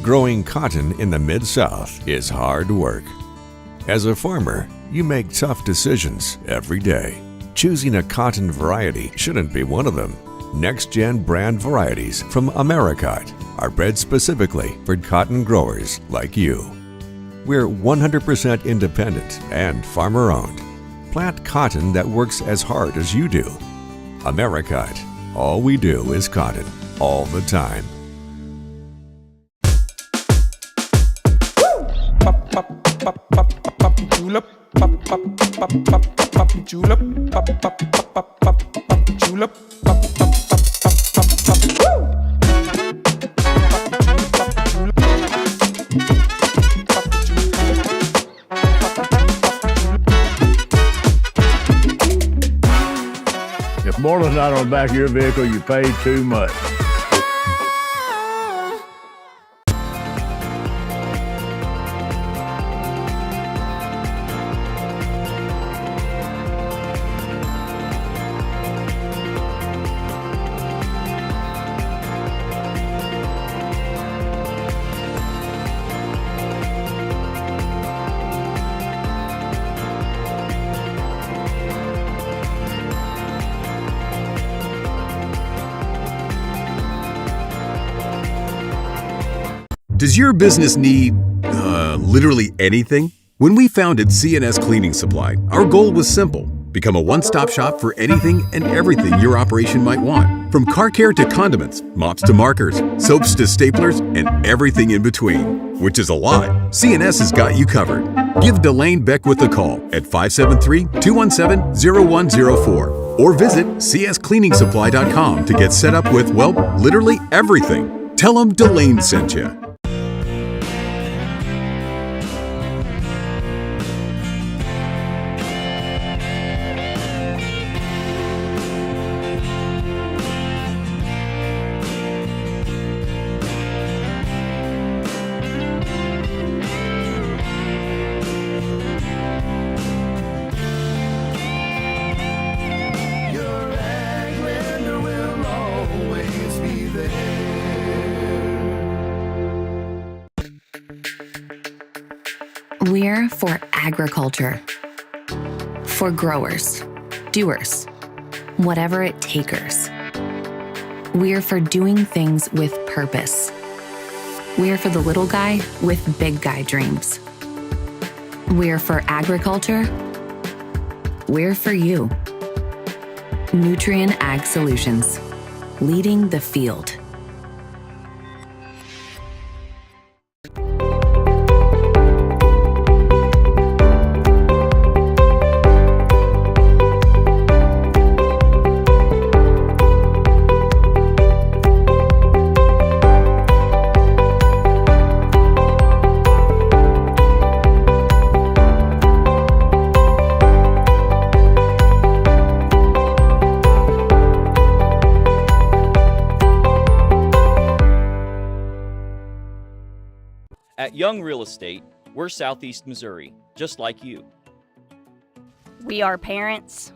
Growing cotton in the Mid-South is hard work. As a farmer, you make tough decisions every day. Choosing a cotton variety shouldn't be one of them. Next-gen brand varieties from Americot are bred specifically for cotton growers like you. We're 100% independent and farmer-owned. Plant cotton that works as hard as you do. Americot. All we do is cotton, all the time. Pop, pop, pop, pop, pop, julep. Pop, pop, pop, pop, pop, julep. Pop, pop, pop, pop, pop, julep. Pop, pop, pop, pop, pop, pop. If Moreland's not on the back of your vehicle, you paid too much. Does your business need, literally anything? When we founded CNS Cleaning Supply, our goal was simple. Become a one-stop shop for anything and everything your operation might want. From car care to condiments, mops to markers, soaps to staplers, and everything in between. Which is a lot. CNS has got you covered. Give Delane Beckwith a call at 573-217-0104 or visit cscleaningsupply.com to get set up with, well, literally everything. Tell them Delane sent you. We're for agriculture, for growers, doers, whatever it takers. We're for doing things with purpose. We're for the little guy with big guy dreams. We're for agriculture. We're for you. Nutrien Ag Solutions, leading the field. At Young Real Estate, we're Southeast Missouri, just like you. We are parents.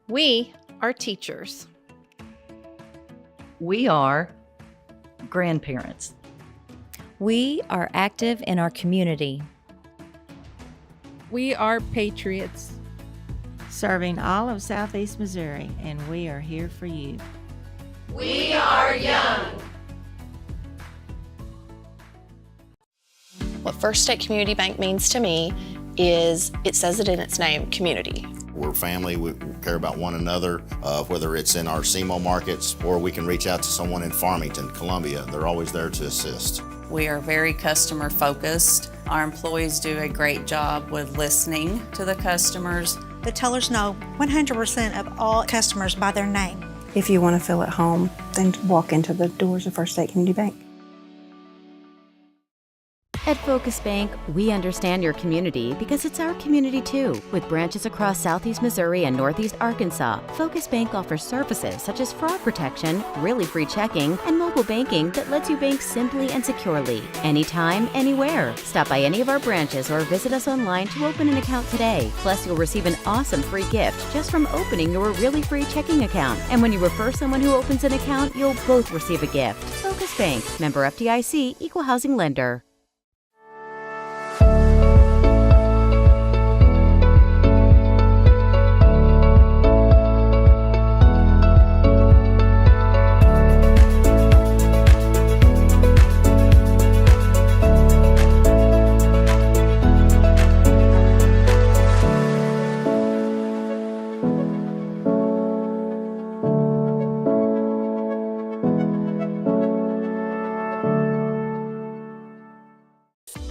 We are teachers. We are grandparents. We are active in our community. We are patriots. Serving all of Southeast Missouri, and we are here for you. We are young. What First State Community Bank means to me is, it says it in its name, community. We're family, we care about one another, whether it's in our SEMO markets or we can reach out to someone in Farmington, Columbia. They're always there to assist. We are very customer focused. Our employees do a great job with listening to the customers. The tellers know 100% of all customers by their name. If you want to feel at home, then walk into the doors of First State Community Bank. At Focus Bank, we understand your community because it's our community too. With branches across Southeast Missouri and Northeast Arkansas, Focus Bank offers services such as fraud protection, really free checking, and mobile banking that lets you bank simply and securely, anytime, anywhere. Stop by any of our branches or visit us online to open an account today. Plus, you'll receive an awesome free gift just from opening your really free checking account. And when you refer someone who opens an account, you'll both receive a gift. Focus Bank, member FDIC, equal housing lender.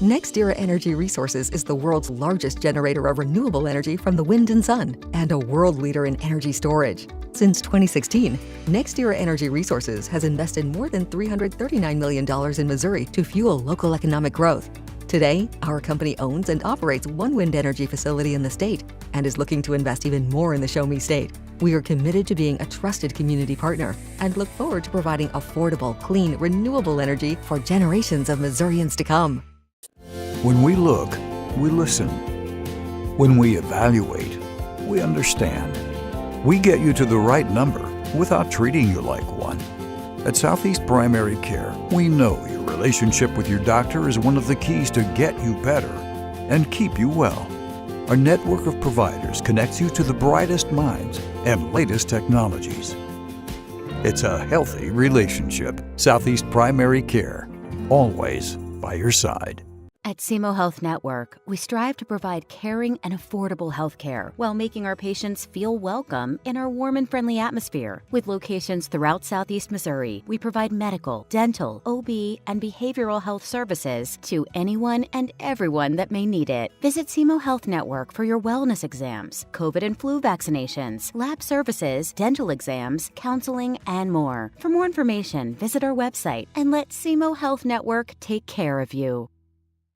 NextEra Energy Resources is the world's largest generator of renewable energy from the wind and sun, and a world leader in energy storage. Since 2016, NextEra Energy Resources has invested more than $339 million in Missouri to fuel local economic growth. Today, our company owns and operates one wind energy facility in the state and is looking to invest even more in the Show Me State. We are committed to being a trusted community partner and look forward to providing affordable, clean, renewable energy for generations of Missourians to come. When we look, we listen. When we evaluate, we understand. We get you to the right number without treating you like one. At Southeast Primary Care, we know your relationship with your doctor is one of the keys to get you better and keep you well. Our network of providers connects you to the brightest minds and latest technologies. It's a healthy relationship. Southeast Primary Care, always by your side. At SEMO Health Network, we strive to provide caring and affordable health care while making our patients feel welcome in our warm and friendly atmosphere. With locations throughout Southeast Missouri, we provide medical, dental, OB, and behavioral health services to anyone and everyone that may need it. Visit SEMO Health Network for your wellness exams, COVID and flu vaccinations, lab services, dental exams, counseling, and more. For more information, visit our website and let SEMO Health Network take care of you.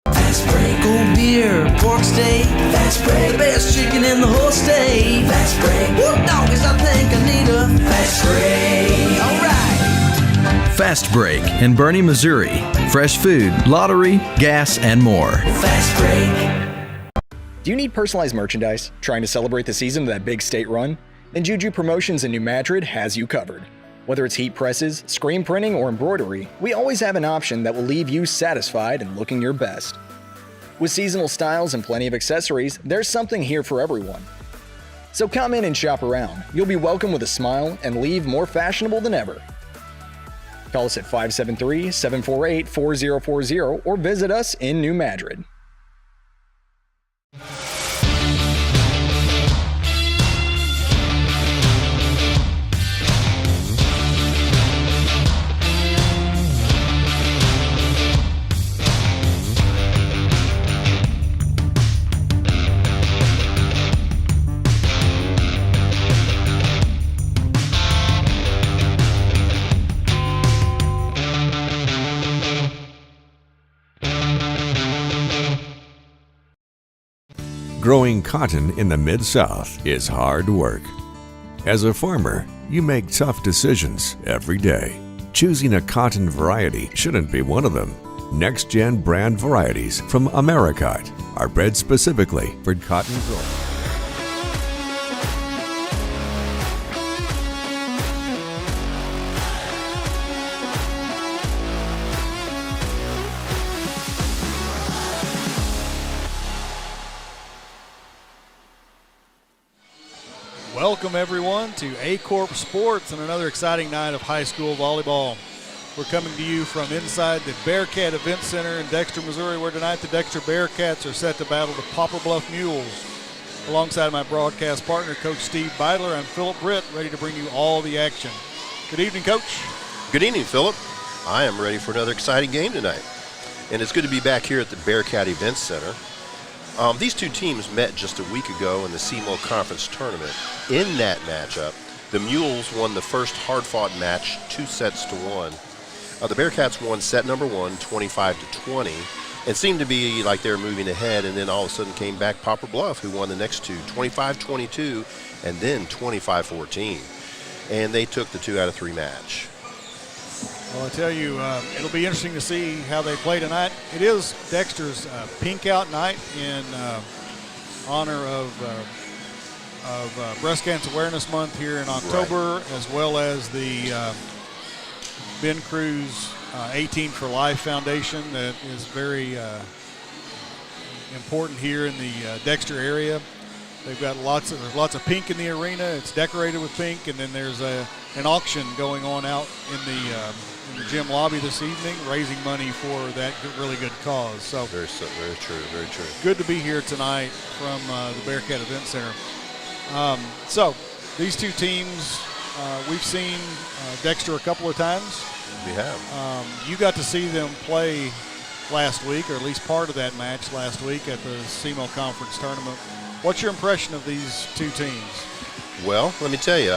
Fast break, cold beer, pork steak. Fast break, the best chicken in the whole state. Fast break, whoop doggies, I think I need a fast break. Alright. Fast Break in Bernie, Missouri. Fresh food, lottery, gas, and more. Fast break. Do you need personalized merchandise? Trying to celebrate the season of that big state run? Then Juju Promotions in New Madrid has you covered. Whether it's heat presses, screen printing, or embroidery, we always have an option that will leave you satisfied and looking your best. With seasonal styles and plenty of accessories, there's something here for everyone. So come in and shop around. You'll be welcome with a smile and leave more fashionable than ever. Call us at 573-748-4040 or visit us in New Madrid. Growing cotton in the Mid-South is hard work. As a farmer, you make tough decisions every day. Choosing a cotton variety shouldn't be one of them. Next-gen brand varieties from Americot are bred specifically for cotton growing. Welcome everyone to Aycorp Sports and another exciting night of high school volleyball. We're coming to you from inside the Bearcat Event Center in Dexter, Missouri, where tonight the Dexter Bearcats are set to battle the Poplar Bluff Mules. Alongside my broadcast partner, Coach Steve Beidler, I'm Philip Britt, ready to bring you all the action. Good evening, Coach. Good evening, Philip. I am ready for another exciting game tonight. And it's good to be back here at the Bearcat Event Center. These two teams met just a week ago in the SEMO Conference tournament. In that matchup, the Mules won the first hard-fought match 2-1. The Bearcats won set number 1, 25-20, and seemed to be like they were moving ahead, and then all of a sudden came back Poplar Bluff, who won the next two, 25-22 and then 25-14. And they took the 2 out of 3 match. Well, I tell you, it'll be interesting to see how they play tonight. It is Dexter's Pink Out night in honor of Breast Cancer Awareness Month here in October, as well as the Ben Cruz 18 for Life Foundation that is very important here in the Dexter area. They've got lots of pink in the arena. It's decorated with pink, and then there's an auction going on out in the gym lobby this evening, raising money for that really good cause. So very true, very true. Good to be here tonight from the Bearcat Event Center. So these two teams, we've seen Dexter a couple of times. We have. You got to see them play last week, or at least part of that match last week at the SEMO Conference tournament. What's your impression of these two teams? Well, let me tell you,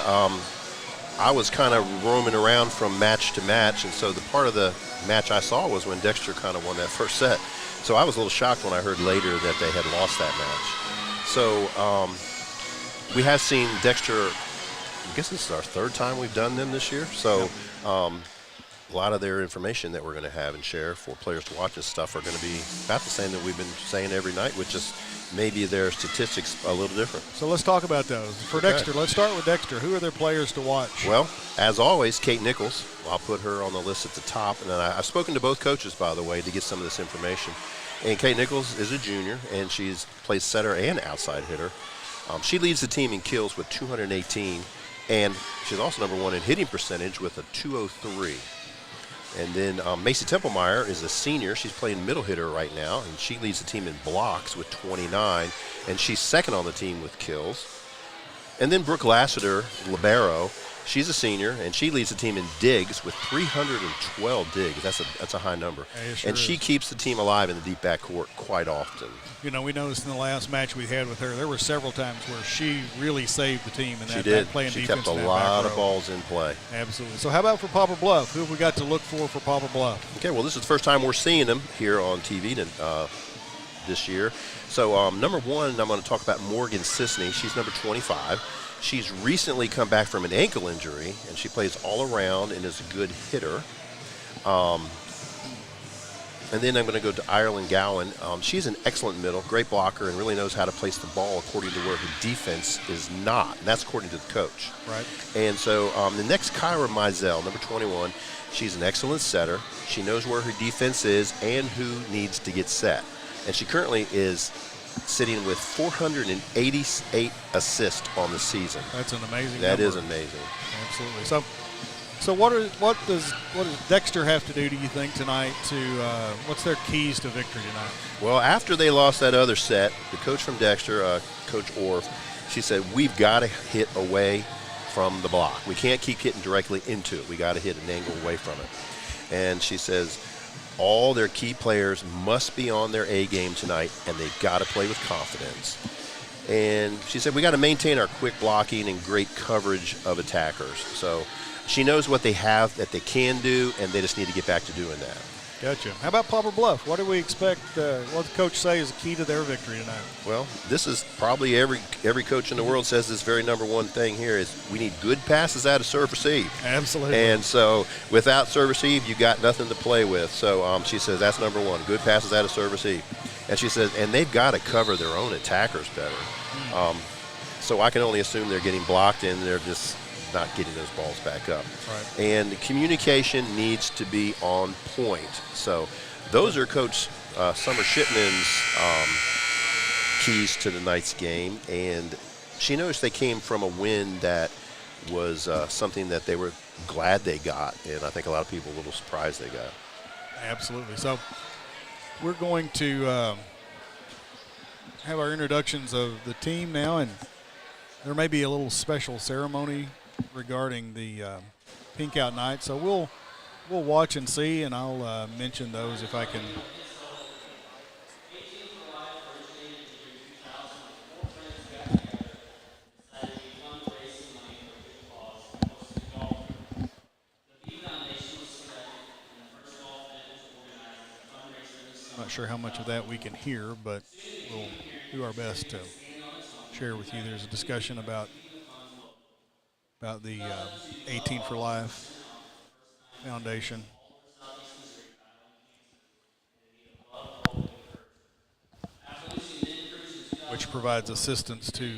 I was kind of roaming around from match to match, and so the part of the match I saw was when Dexter kind of won that first set. So I was a little shocked when I heard later that they had lost that match. So we have seen Dexter, I guess this is our 3rd time we've done them this year. So a lot of their information that we're going to have and share for players to watch this stuff are going to be about the same that we've been saying every night, which is maybe their statistics a little different. So let's talk about those. For Dexter, let's start with Dexter. Who are their players to watch? Well, as always, Kate Nichols. I'll put her on the list at the top. And then I've spoken to both coaches, by the way, to get some of this information. And Kate Nichols is a junior, and she's plays center and outside hitter. She leads the team in kills with 218, and she's also number 1 in hitting percentage with a 203. And then Macy Templemeyer is a senior. She's playing middle hitter right now, and she leads the team in blocks with 29, and she's 2nd on the team with kills. And then Brooke Lassiter, libero, she's a senior, and she leads the team in digs with 312 digs. That's a high number. Yeah, sure and she is. keeps the team alive in the deep backcourt quite often. You know, we noticed in the last match we had with her, there were several times where she really saved the team in She that did. playing She defense. kept a in that lot back of row. balls in play. Absolutely. So how about for Poplar Bluff? Who have we got to look for Poplar Bluff? Okay, well, this is the first time we're seeing them here on TV this year. So number 1, I'm going to talk about Morgan Sisney. She's number 25. She's recently come back from an ankle injury, and she plays all around and is a good hitter. And then I'm going to go to Ireland Gowan. She's an excellent middle, great blocker, and really knows how to place the ball according to where her defense is not. And that's according to the coach. Right. And so the next, Kyra Mizell, number 21. She's an excellent setter. She knows where her defense is and who needs to get set. And she currently is sitting with 488 assists on the season. That's an amazing That number. is amazing. Absolutely. So what does Dexter have to do, do you think, tonight to what's their keys to victory tonight? Well, after they lost that other set, the coach from Dexter, Coach Orff, she said, we've got to hit away from the block. We can't keep hitting directly into it. We got to hit an angle away from it. And she says all their key players must be on their A game tonight, and they've got to play with confidence. And she said we got to maintain our quick blocking and great coverage of attackers. So she knows what they have that they can do, and they just need to get back to doing that. Gotcha. How about Poplar Bluff? What do we expect, what the coach say is the key to their victory tonight? Well, this is probably every coach in the world says this very number 1 thing here is we need good passes out of serve receive. Absolutely. And so without serve receive, you got nothing to play with. So she says that's number 1, good passes out of serve receive. And she says, and they've got to cover their own attackers better. So I can only assume they're getting blocked and they're just not getting those balls back up. Right. And the communication needs to be on point. So those are Coach Summer Shipman's keys to tonight's game. And she knows they came from a win that was something that they were glad they got. And I think a lot of people were a little surprised they got. Absolutely. So we're going to have our introductions of the team now, and there may be a little special ceremony regarding the Pink Out night. So we'll watch and see, and I'll mention those if I can. sure how much of that we can hear, but we'll do our best to share with you. There's a discussion about the 18 for Life Foundation. Which provides assistance to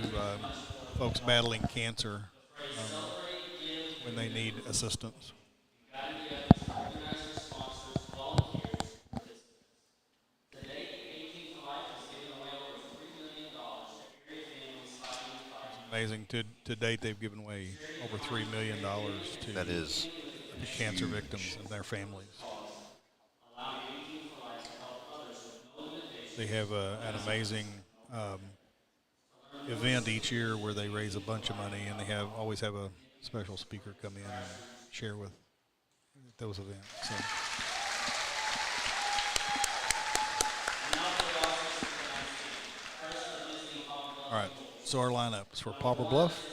folks battling cancer when they need assistance. Amazing. To date, they've given away over $3 million to that is cancer victims and their families. They have an amazing event each year where they raise a bunch of money, and they always have a special speaker come in and share with those events. So. All right. So our lineups for Poplar Bluff.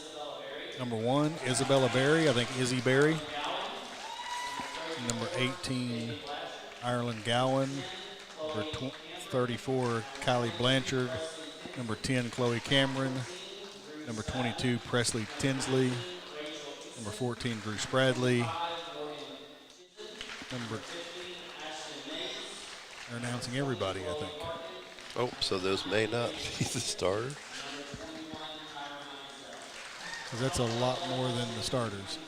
Number 1, Isabella Berry. I think Izzy Berry. Number 18, Ireland Gowan. Number 34, Kylie Blanchard. Number 10, Chloe Cameron. Number 22, Presley Tinsley. Number 14, Drew Spradley. They're announcing everybody, I think. Oh, so those may not be the starter. Because that's a lot more than the starters.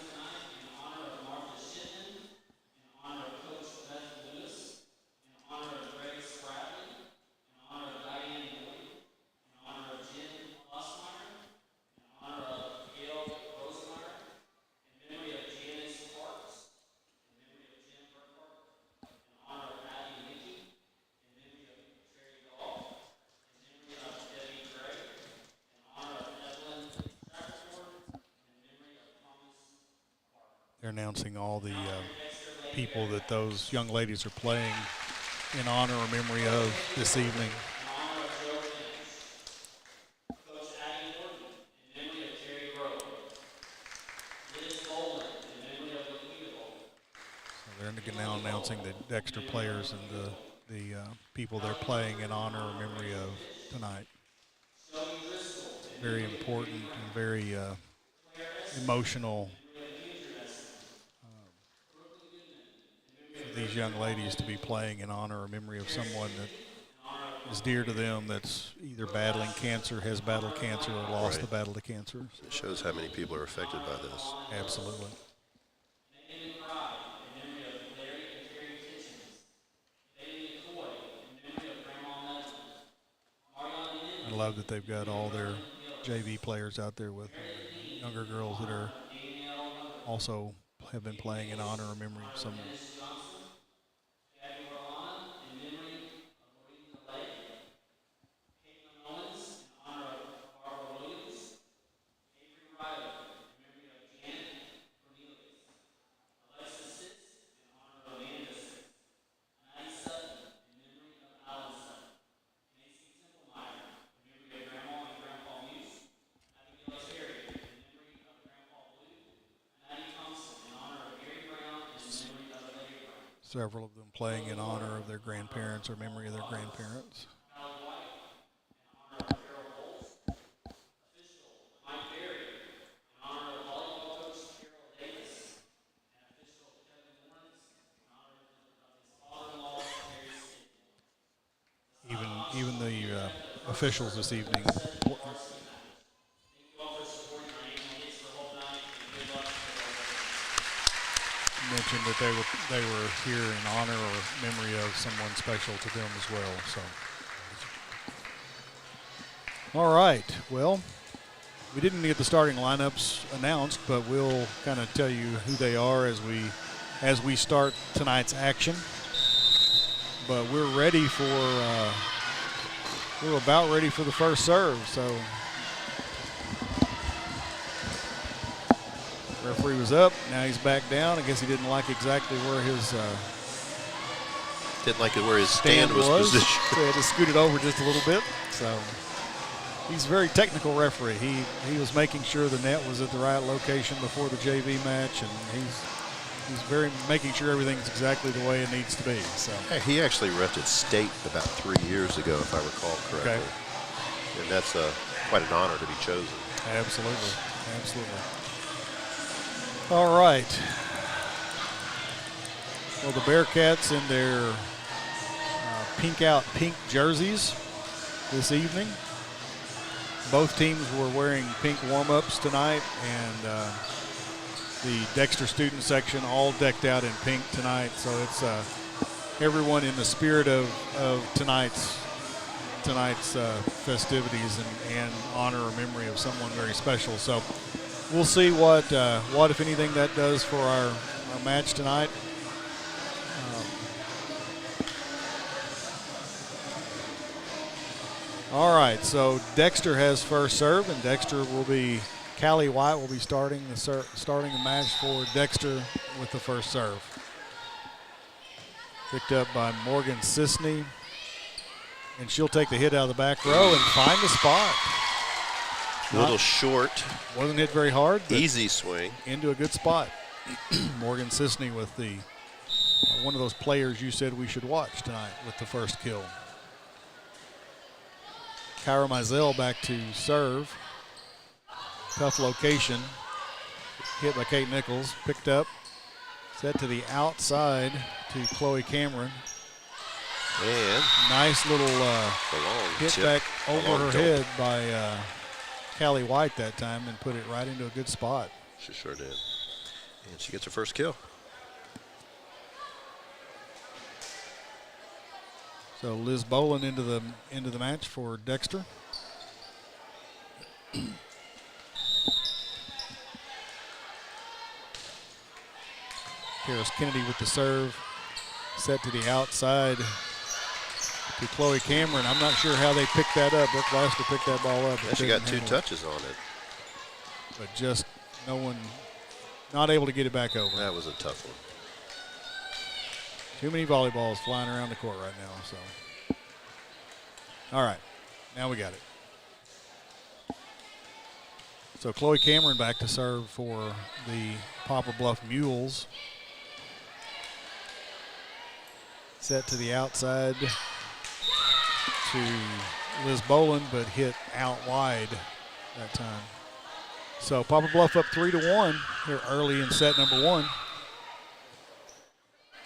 They're announcing all the people that those young ladies are playing in honor or memory of this evening. So they're now announcing the Dexter players and the people they're playing in honor or memory of tonight. Very important and very emotional for these young ladies to be playing in honor or memory of someone that is dear to them, that's either battling cancer, has battled cancer, or lost the battle to cancer. It shows how many people are affected by this. Absolutely. I love that they've got all their JV players out there with younger girls that are also have been playing in honor or memory of someone. Several of them playing in honor of their grandparents or memory of their grandparents. Even the officials this evening mentioned that they were here in honor or memory of someone special to them as well. So, all right. Well, we didn't get the starting lineups announced, but we'll kind of tell you who they are as we start tonight's action. But we're ready for we're about ready for the first serve. So. Referee was up. Now he's back down. I guess he didn't like exactly where his didn't like it where his stand was positioned. So he had to scoot it over just a little bit. So he's a very technical referee. He was making sure the net was at the right location before the JV match, and he's very making sure everything's exactly the way it needs to be. So he actually repped state about 3 years ago, if I recall correctly. Okay. And that's quite an honor to be chosen. Absolutely, absolutely. All right. Well, the Bearcats in their pink jerseys this evening. Both teams were wearing pink warm-ups tonight, and the Dexter student section all decked out in pink tonight. So it's everyone in the spirit of tonight's festivities and honor or memory of someone very special. So we'll see what if anything that does for our match tonight. All right, so Dexter has first serve, and Callie White will be starting the match for Dexter with the first serve. Picked up by Morgan Sisney, and she'll take the hit out of the back row and find the spot. A little short. Wasn't hit very hard. Easy swing. Into a good spot. Morgan Sisney with one of those players you said we should watch tonight with the first kill. Kyra Mizell back to serve. Tough location. Hit by Kate Nichols. Picked up. Set to the outside to Chloe Cameron. And nice little hit back over her head by Callie White that time and put it right into a good spot. She sure did. And she gets her first kill. So Liz Boland into the match for Dexter. Harris Kennedy with the serve. Set to the outside to Chloe Cameron. I'm not sure how they picked that up. Brooke Laster picked that ball up. Yeah, she got 2 touches on it. But just no one, not able to get it back over. That was a tough one. Too many volleyballs flying around the court right now. So, all right, now we got it. So Chloe Cameron back to serve for the Poplar Bluff Mules. Set to the outside to Liz Boland, but hit out wide that time. So Poplar Bluff up 3-1 here early in set number 1.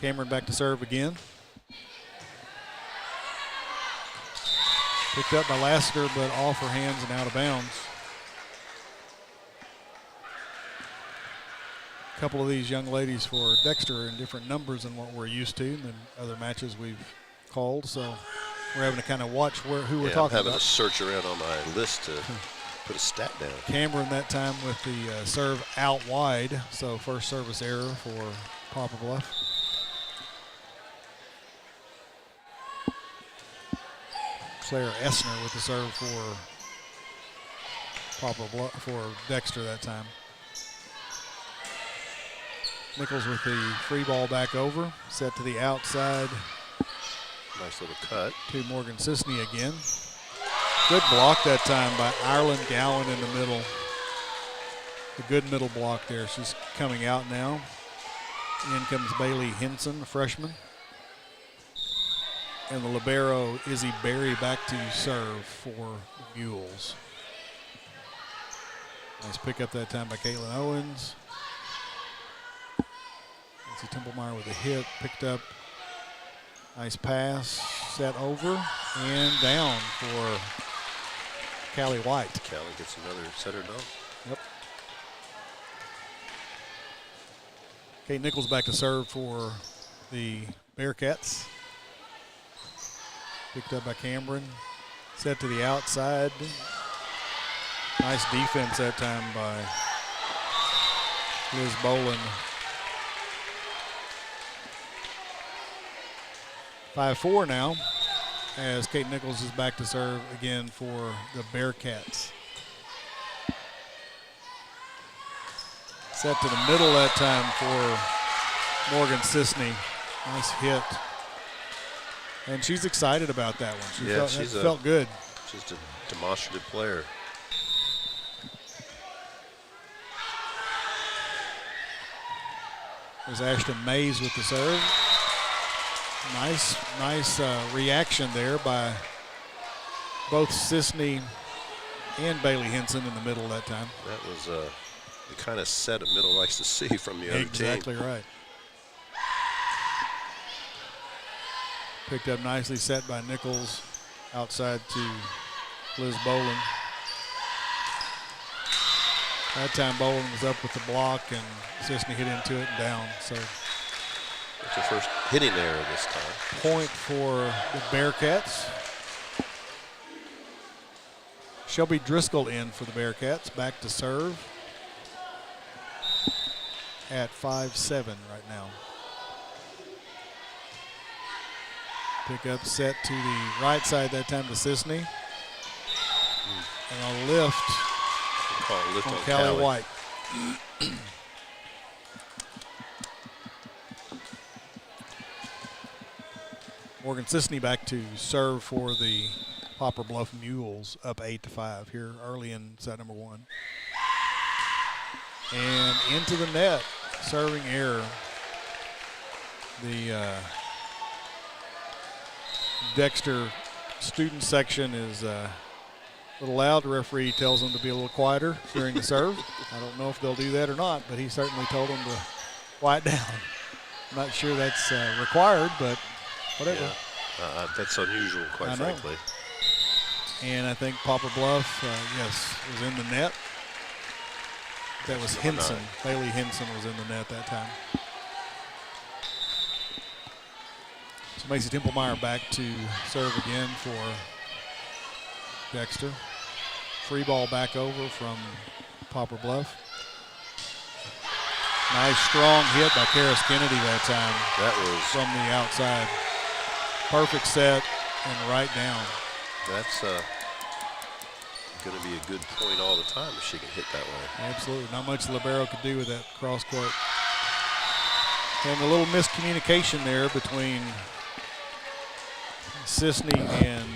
Cameron back to serve again. Picked up by Lassiter, but off her hands and out of bounds. A couple of these young ladies for Dexter are in different numbers than what we're used to than other matches we've called. So we're having to kind of watch who we're talking about. I'm having to search around on my list to put a stat down. Cameron that time with the serve out wide. So first service error for Poplar Bluff. Claire Essner with the serve for Poplar Bluff, for Dexter that time. Nichols with the free ball back over, set to the outside. Nice little cut. To Morgan Sisney again. Good block that time by Ireland Gowan in the middle. A good middle block there. She's coming out now. In comes Bailey Henson, a freshman. And the libero, Izzy Berry, back to serve for the Mules. Nice pick up that time by Caitlin Owens. Nancy Templemeyer with a hit, picked up. Nice pass, set over, and down for Callie White. Callie gets another setter dog. Yep. Kate Nichols back to serve for the Bearcats. Picked up by Cameron. Set to the outside. Nice defense that time by Liz Boland. 5-4 now as Kate Nichols is back to serve again for the Bearcats. Set to the middle that time for Morgan Sisney. Nice hit. And she's excited about that one. She felt good. She's a demonstrative player. There's Ashton Mays with the serve. Nice reaction there by both Sisney and Bailey Henson in the middle that time. That was the kind of set a middle likes to see from the other team. Exactly right. Picked up nicely, set by Nichols outside to Liz Boland. That time Boland was up with the block and Sisney hit into it and down. So it's her first hitting error this time. Point for the Bearcats. Shelby Driscoll in for the Bearcats, back to serve at 5-7 right now. Pick up set to the right side that time to Sisney. And a lift on Callie White. Morgan Sisney back to serve for the Poplar Bluff Mules, up 8-5 here early in set number 1. And into the net, serving error. The Dexter student section is a little loud. The referee tells them to be a little quieter during the serve. I don't know if they'll do that or not, but he certainly told them to quiet down. I'm not sure that's required, but whatever. Yeah. That's unusual, quite frankly. And I think Poplar Bluff, yes, was in the net. That was Henson. Bailey Henson was in the net that time. So Macy Templemeyer back to serve again for Dexter. Free ball back over from Poplar Bluff. Nice strong hit by Karis Kennedy that time. That was from the outside. Perfect set and right down. That's going to be a good point all the time if she can hit that way. Absolutely. Not much the libero could do with that cross court. And a little miscommunication there between Sisney and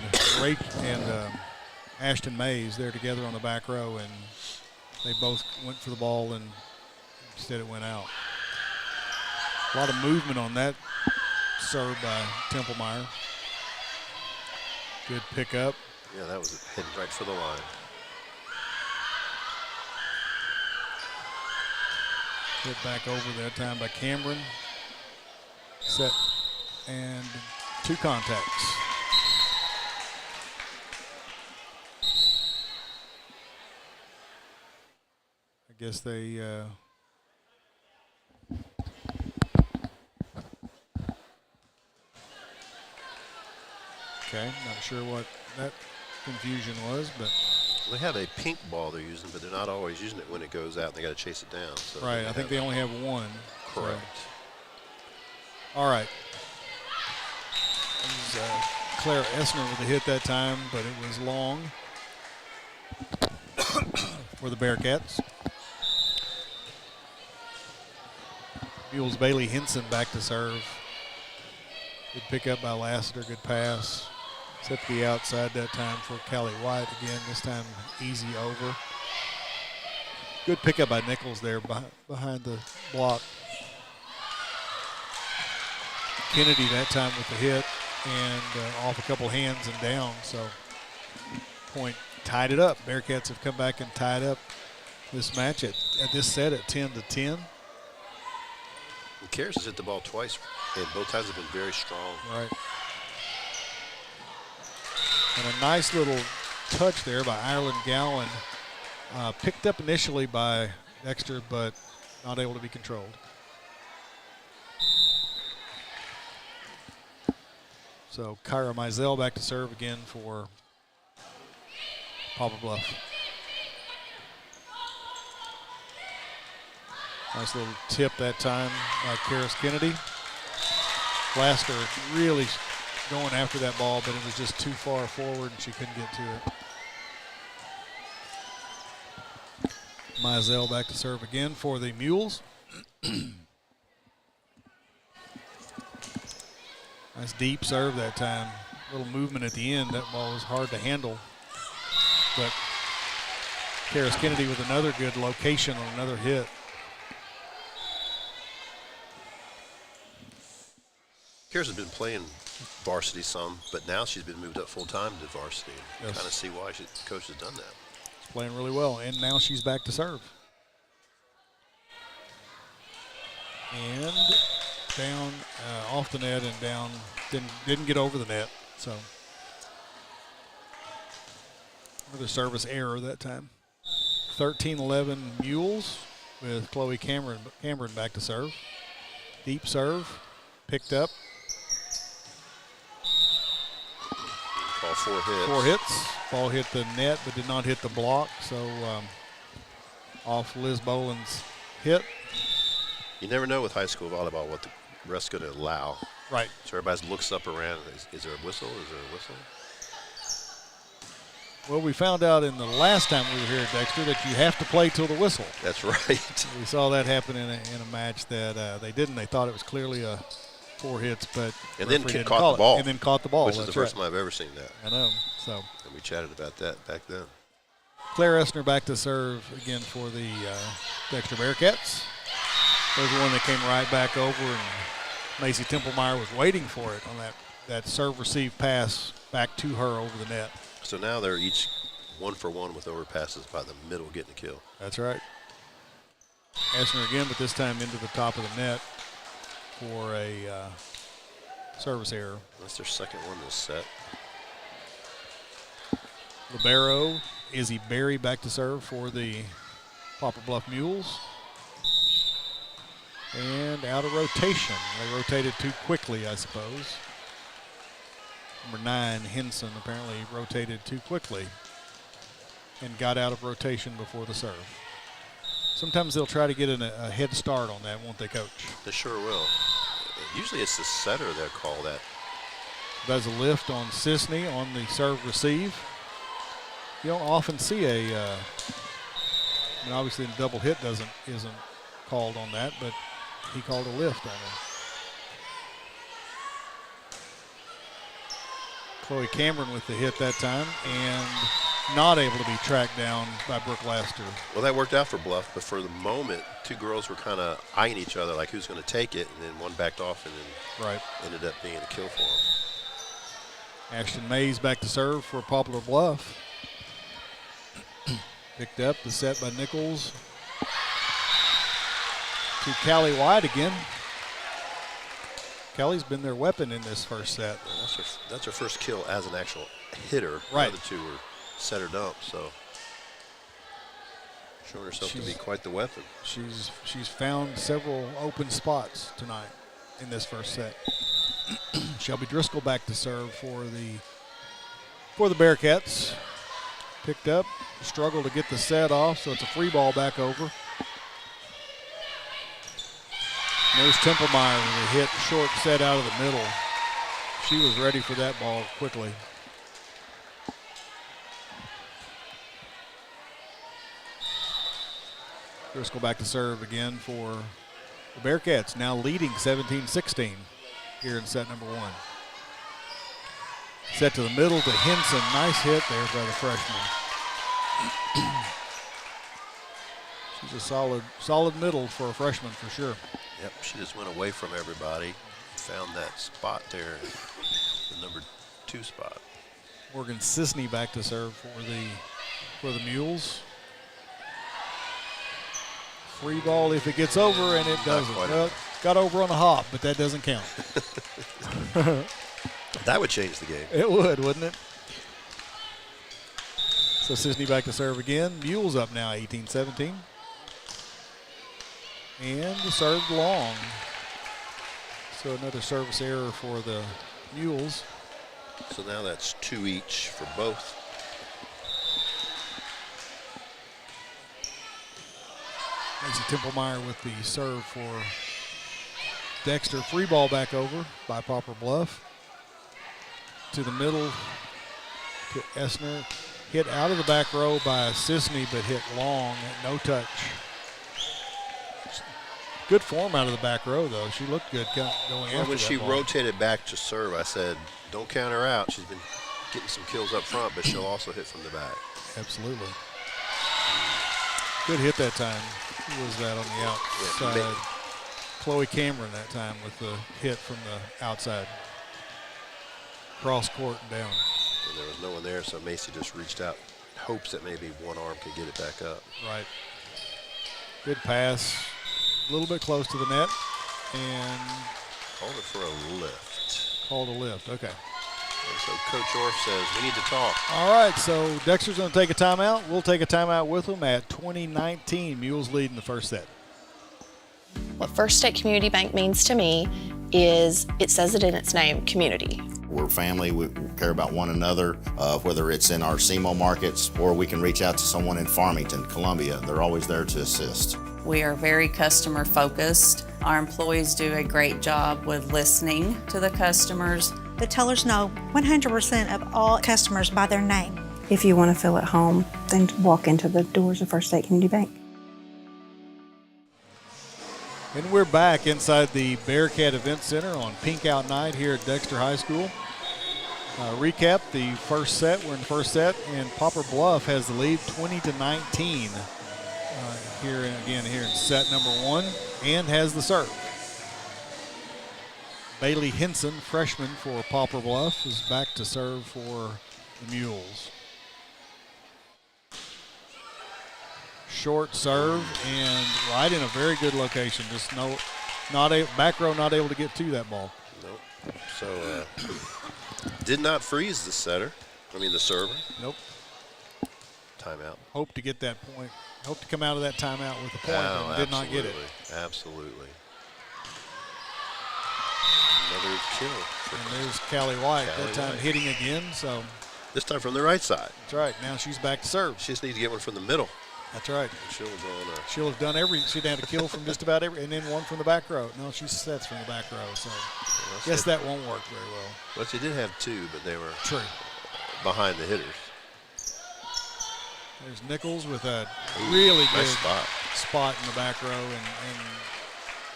Ashton Mays. They're together on the back row, and they both went for the ball, and instead it went out. A lot of movement on that serve by Templemeyer. Good pickup. Yeah, that was heading right for the line. Hit back over that time by Cameron. Set and 2 contacts. I guess they okay, not sure what that confusion was, but they have a pink ball they're using, but they're not always using it when it goes out, and they got to chase it down. So right, I think they only have one. Correct. So. All right. This is Claire Essner with the hit that time, but it was long for the Bearcats. Mules Bailey Henson back to serve. Good pickup by Lassiter, good pass. Set to the outside that time for Callie White again, this time easy over. Good pickup by Nichols there behind the block. Kennedy that time with the hit and off a couple hands and down, so point tied it up. Bearcats have come back and tied up this match at this set at 10-10. Karis has hit the ball twice, and both times have been very strong. Right. And a nice little touch there by Ireland Gowan. Picked up initially by Dexter, but not able to be controlled. So Kyra Mizell back to serve again for Poplar Bluff. Nice little tip that time by Karis Kennedy. Lasker really going after that ball, but it was just too far forward and she couldn't get to it. Mizell back to serve again for the Mules. Nice deep serve that time. A little movement at the end. That ball was hard to handle. But Karis Kennedy with another good location on another hit. Pierce has been playing varsity some, but now she's been moved up full-time to varsity. Yes. Kind of see why the coach has done that. She's playing really well, and now she's back to serve. And down off the net and down, didn't get over the net, so another service error that time. 13-11 Mules with Chloe Cameron back to serve. Deep serve, picked up. Call 4 hits. 4 hits. Ball hit the net but did not hit the block, so off Liz Boland's hit. You never know with high school volleyball what the ref's going to allow. Right. So everybody looks up around. Is there a whistle? Is there a whistle? Well, we found out in the last time we were here at Dexter that you have to play till the whistle. That's right. We saw that happen in a match that they didn't. They thought it was clearly 4 hits, but and then didn't caught the ball. And then caught the ball. Which is the first time I've ever seen that. I know. So. And we chatted about that back then. Claire Essner back to serve again for the Dexter Bearcats. There's one that came right back over, and Macy Templemeyer was waiting for it on that serve-receive pass back to her over the net. So now they're each 1-for-1 with overpasses by the middle getting a kill. That's right. Essner again, but this time into the top of the net for a service error. That's their second one this set. Libero, Izzy Berry back to serve for the Poplar Bluff Mules. And out of rotation. They rotated too quickly, I suppose. Number 9, Henson, apparently rotated too quickly and got out of rotation before the serve. Sometimes they'll try to get a head start on that, won't they, Coach? They sure will. Usually it's the setter that call that. Does a lift on Sisney on the serve receive. You don't often see obviously the double hit isn't called on that, but he called a lift on it. Chloe Cameron with the hit that time and not able to be tracked down by Brooke Laster. Well, that worked out for Bluff, but for the moment, two girls were kind of eyeing each other like who's going to take it, and then one backed off and then ended up being a kill for them. Ashton Mays back to serve for Poplar Bluff. Picked up the set by Nichols. To Callie White again. Callie's been their weapon in this first set. Yeah, that's her first kill as an actual hitter. Right. The other two were set or dump, so showing herself to be quite the weapon. She's found several open spots tonight in this first set. Shelby Driscoll back to serve for the Bearcats. Picked up, struggled to get the set off, so it's a free ball back over. There's Templemeyer with a hit short set out of the middle. She was ready for that ball quickly. Driscoll back to serve again for the Bearcats, now leading 17-16 here in set number 1. Set to the middle to Henson. Nice hit there by the freshman. She's a solid middle for a freshman for sure. Yep, she just went away from everybody, found that spot there, the number 2 spot. Morgan Sisney back to serve for the Mules. Free ball if it gets over, and it doesn't. Well, got over on a hop, but that doesn't count. That would change the game. It would, wouldn't it? So Sisney back to serve again. Mules up now, 18-17. And served long. So another service error for the Mules. So now that's 2 each for both. Macy Templemeyer with the serve for Dexter. Free ball back over by Poplar Bluff. To the middle to Essner. Hit out of the back row by Sisney, but hit long, no touch. Good form out of the back row, though. She looked good going after when she that ball. rotated back to serve, I said, don't count her out. She's been getting some kills up front, but she'll also hit from the back. Absolutely. Good hit that time. Who was that on the outside? Chloe Cameron that time with the hit from the outside. Cross court and down. And there was no one there, so Macy just reached out, hopes that maybe one arm could get it back up. Right. Good pass. A little bit close to the net. And called it for a lift. Called a lift, okay. And so Coach Orff says we need to talk. All right, so Dexter's going to take a timeout. We'll take a timeout with them at 20-19. Mules lead in the first set. What First State Community Bank means to me is, it says it in its name, community. We're family, we care about one another, whether it's in our SEMO markets or we can reach out to someone in Farmington, Columbia. They're always there to assist. We are very customer focused. Our employees do a great job with listening to the customers. The tellers know 100% of all customers by their name. If you want to feel at home, then walk into the doors of First State Community Bank. And we're back inside the Bearcat Event Center on Pink Out Night here at Dexter High School. Recap the first set. We're in the first set, and Poplar Bluff has the lead 20-19 here in set number one, and has the serve. Bailey Henson, freshman for Poplar Bluff, is back to serve for the Mules. Short serve and right in a very good location. Just back row not able to get to that ball. Nope. So did not freeze the setter. The server. Nope. Timeout. Hope to get that point. Hope to come out of that timeout with a point, but did not get it. Absolutely. Another kill. And there's Callie White. That time hitting again. So this time from the right side. That's right. Now she's back to serve. She just needs to get one from the middle. That's right. She'll have done she'd had a kill from just about every, and then one from the back row. No, she sets from the back row. So guess that won't work very well. Well, she did have two, but they were true behind the hitters. There's Nichols with a really good nice spot in the back row, and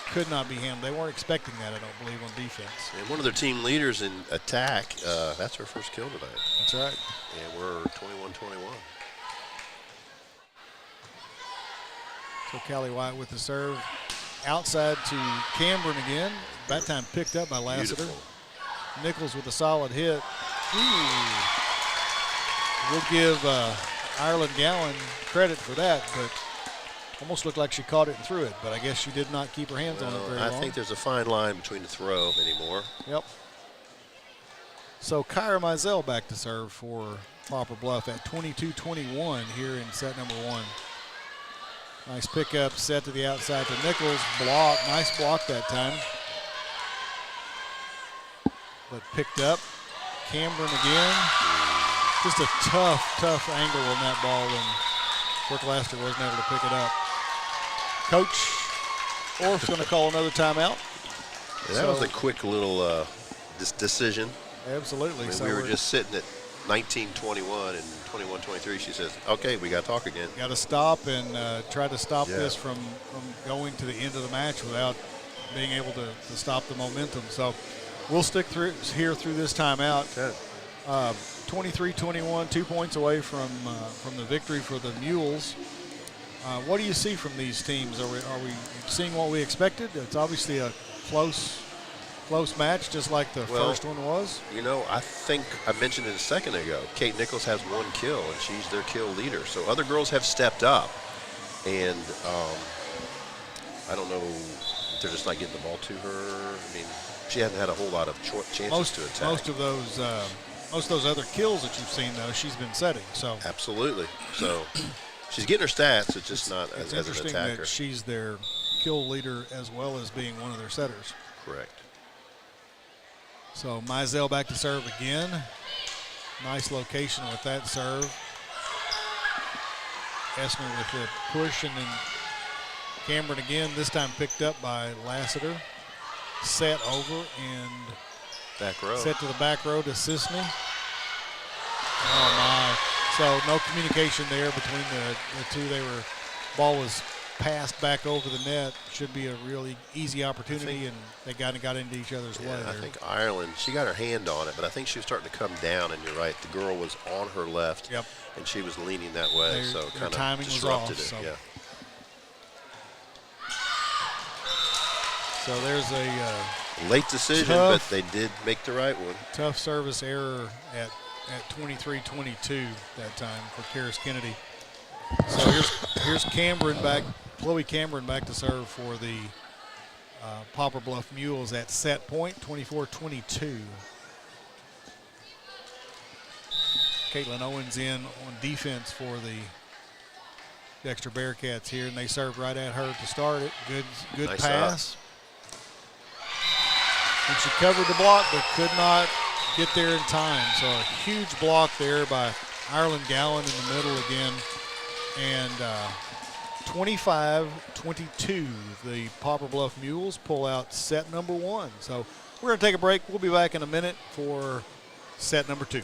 could not be handled. They weren't expecting that, I don't believe, on defense. And one of their team leaders in attack, that's her first kill tonight. That's right. And we're 21-21. So Callie White with the serve. Outside to Cameron again. That time picked up by Lassiter. Beautiful. Nichols with a solid hit. Ooh. We'll give Ireland Gowan credit for that, but almost looked like she caught it and threw it, but I guess she did not keep her hands on it very long. I think there's a fine line between the throw anymore. Yep. So Kyra Mizell back to serve for Poplar Bluff at 22-21 here in set number one. Nice pickup, set to the outside to Nichols. Block, nice block that time. But picked up. Cameron again. Just a tough angle on that ball, and Brooke Laster wasn't able to pick it up. Coach Orff's going to call another timeout. Yeah, that was a quick little decision. Absolutely. We were just sitting at 19-21 and 21-23. She says, okay, we got to talk again. Got to stop and try to stop this from going to the end of the match without being able to stop the momentum. So we'll stick through this timeout. Okay. 23-21, 2 points away from the victory for the Mules. What do you see from these teams? Are we seeing what we expected? It's obviously a close match, just like the first one was. I think I mentioned it a second ago. Kate Nichols has one kill, and she's their kill leader. So other girls have stepped up, and I don't know if they're just not getting the ball to her. She hasn't had a whole lot of chances to attack. Most of those other kills that you've seen, though, she's been setting. So absolutely. So she's getting her stats. It's just not as an attacker. It's interesting that she's their kill leader as well as being one of their setters. Correct. So Mizell back to serve again. Nice location with that serve. Essner with the push, and then Cameron again, this time picked up by Lassiter. Set over and back row. Set to the back row to Sisney. Oh my. So no communication there between the two. Ball was passed back over the net. Should be a really easy opportunity, and they got into each other's way there. I think Ireland, she got her hand on it, but I think she was starting to come down, and you're right, the girl was on her left, and she was leaning that way, so kind of disrupted it. So. Yeah. So there's a late decision, but they did make the right one. Tough service error at 23-22 that time for Karis Kennedy. So here's Cameron back, Chloe Cameron back to serve for the Poplar Bluff Mules at set point, 24-22. Caitlin Owens in on defense for the Dexter Bearcats here, and they served right at her to start it. Good nice pass. And she covered the block but could not get there in time. So a huge block there by Ireland Gowan in the middle again. And 25-22, the Poplar Bluff Mules pull out set number 1. So we're going to take a break. We'll be back in a minute for set number 2.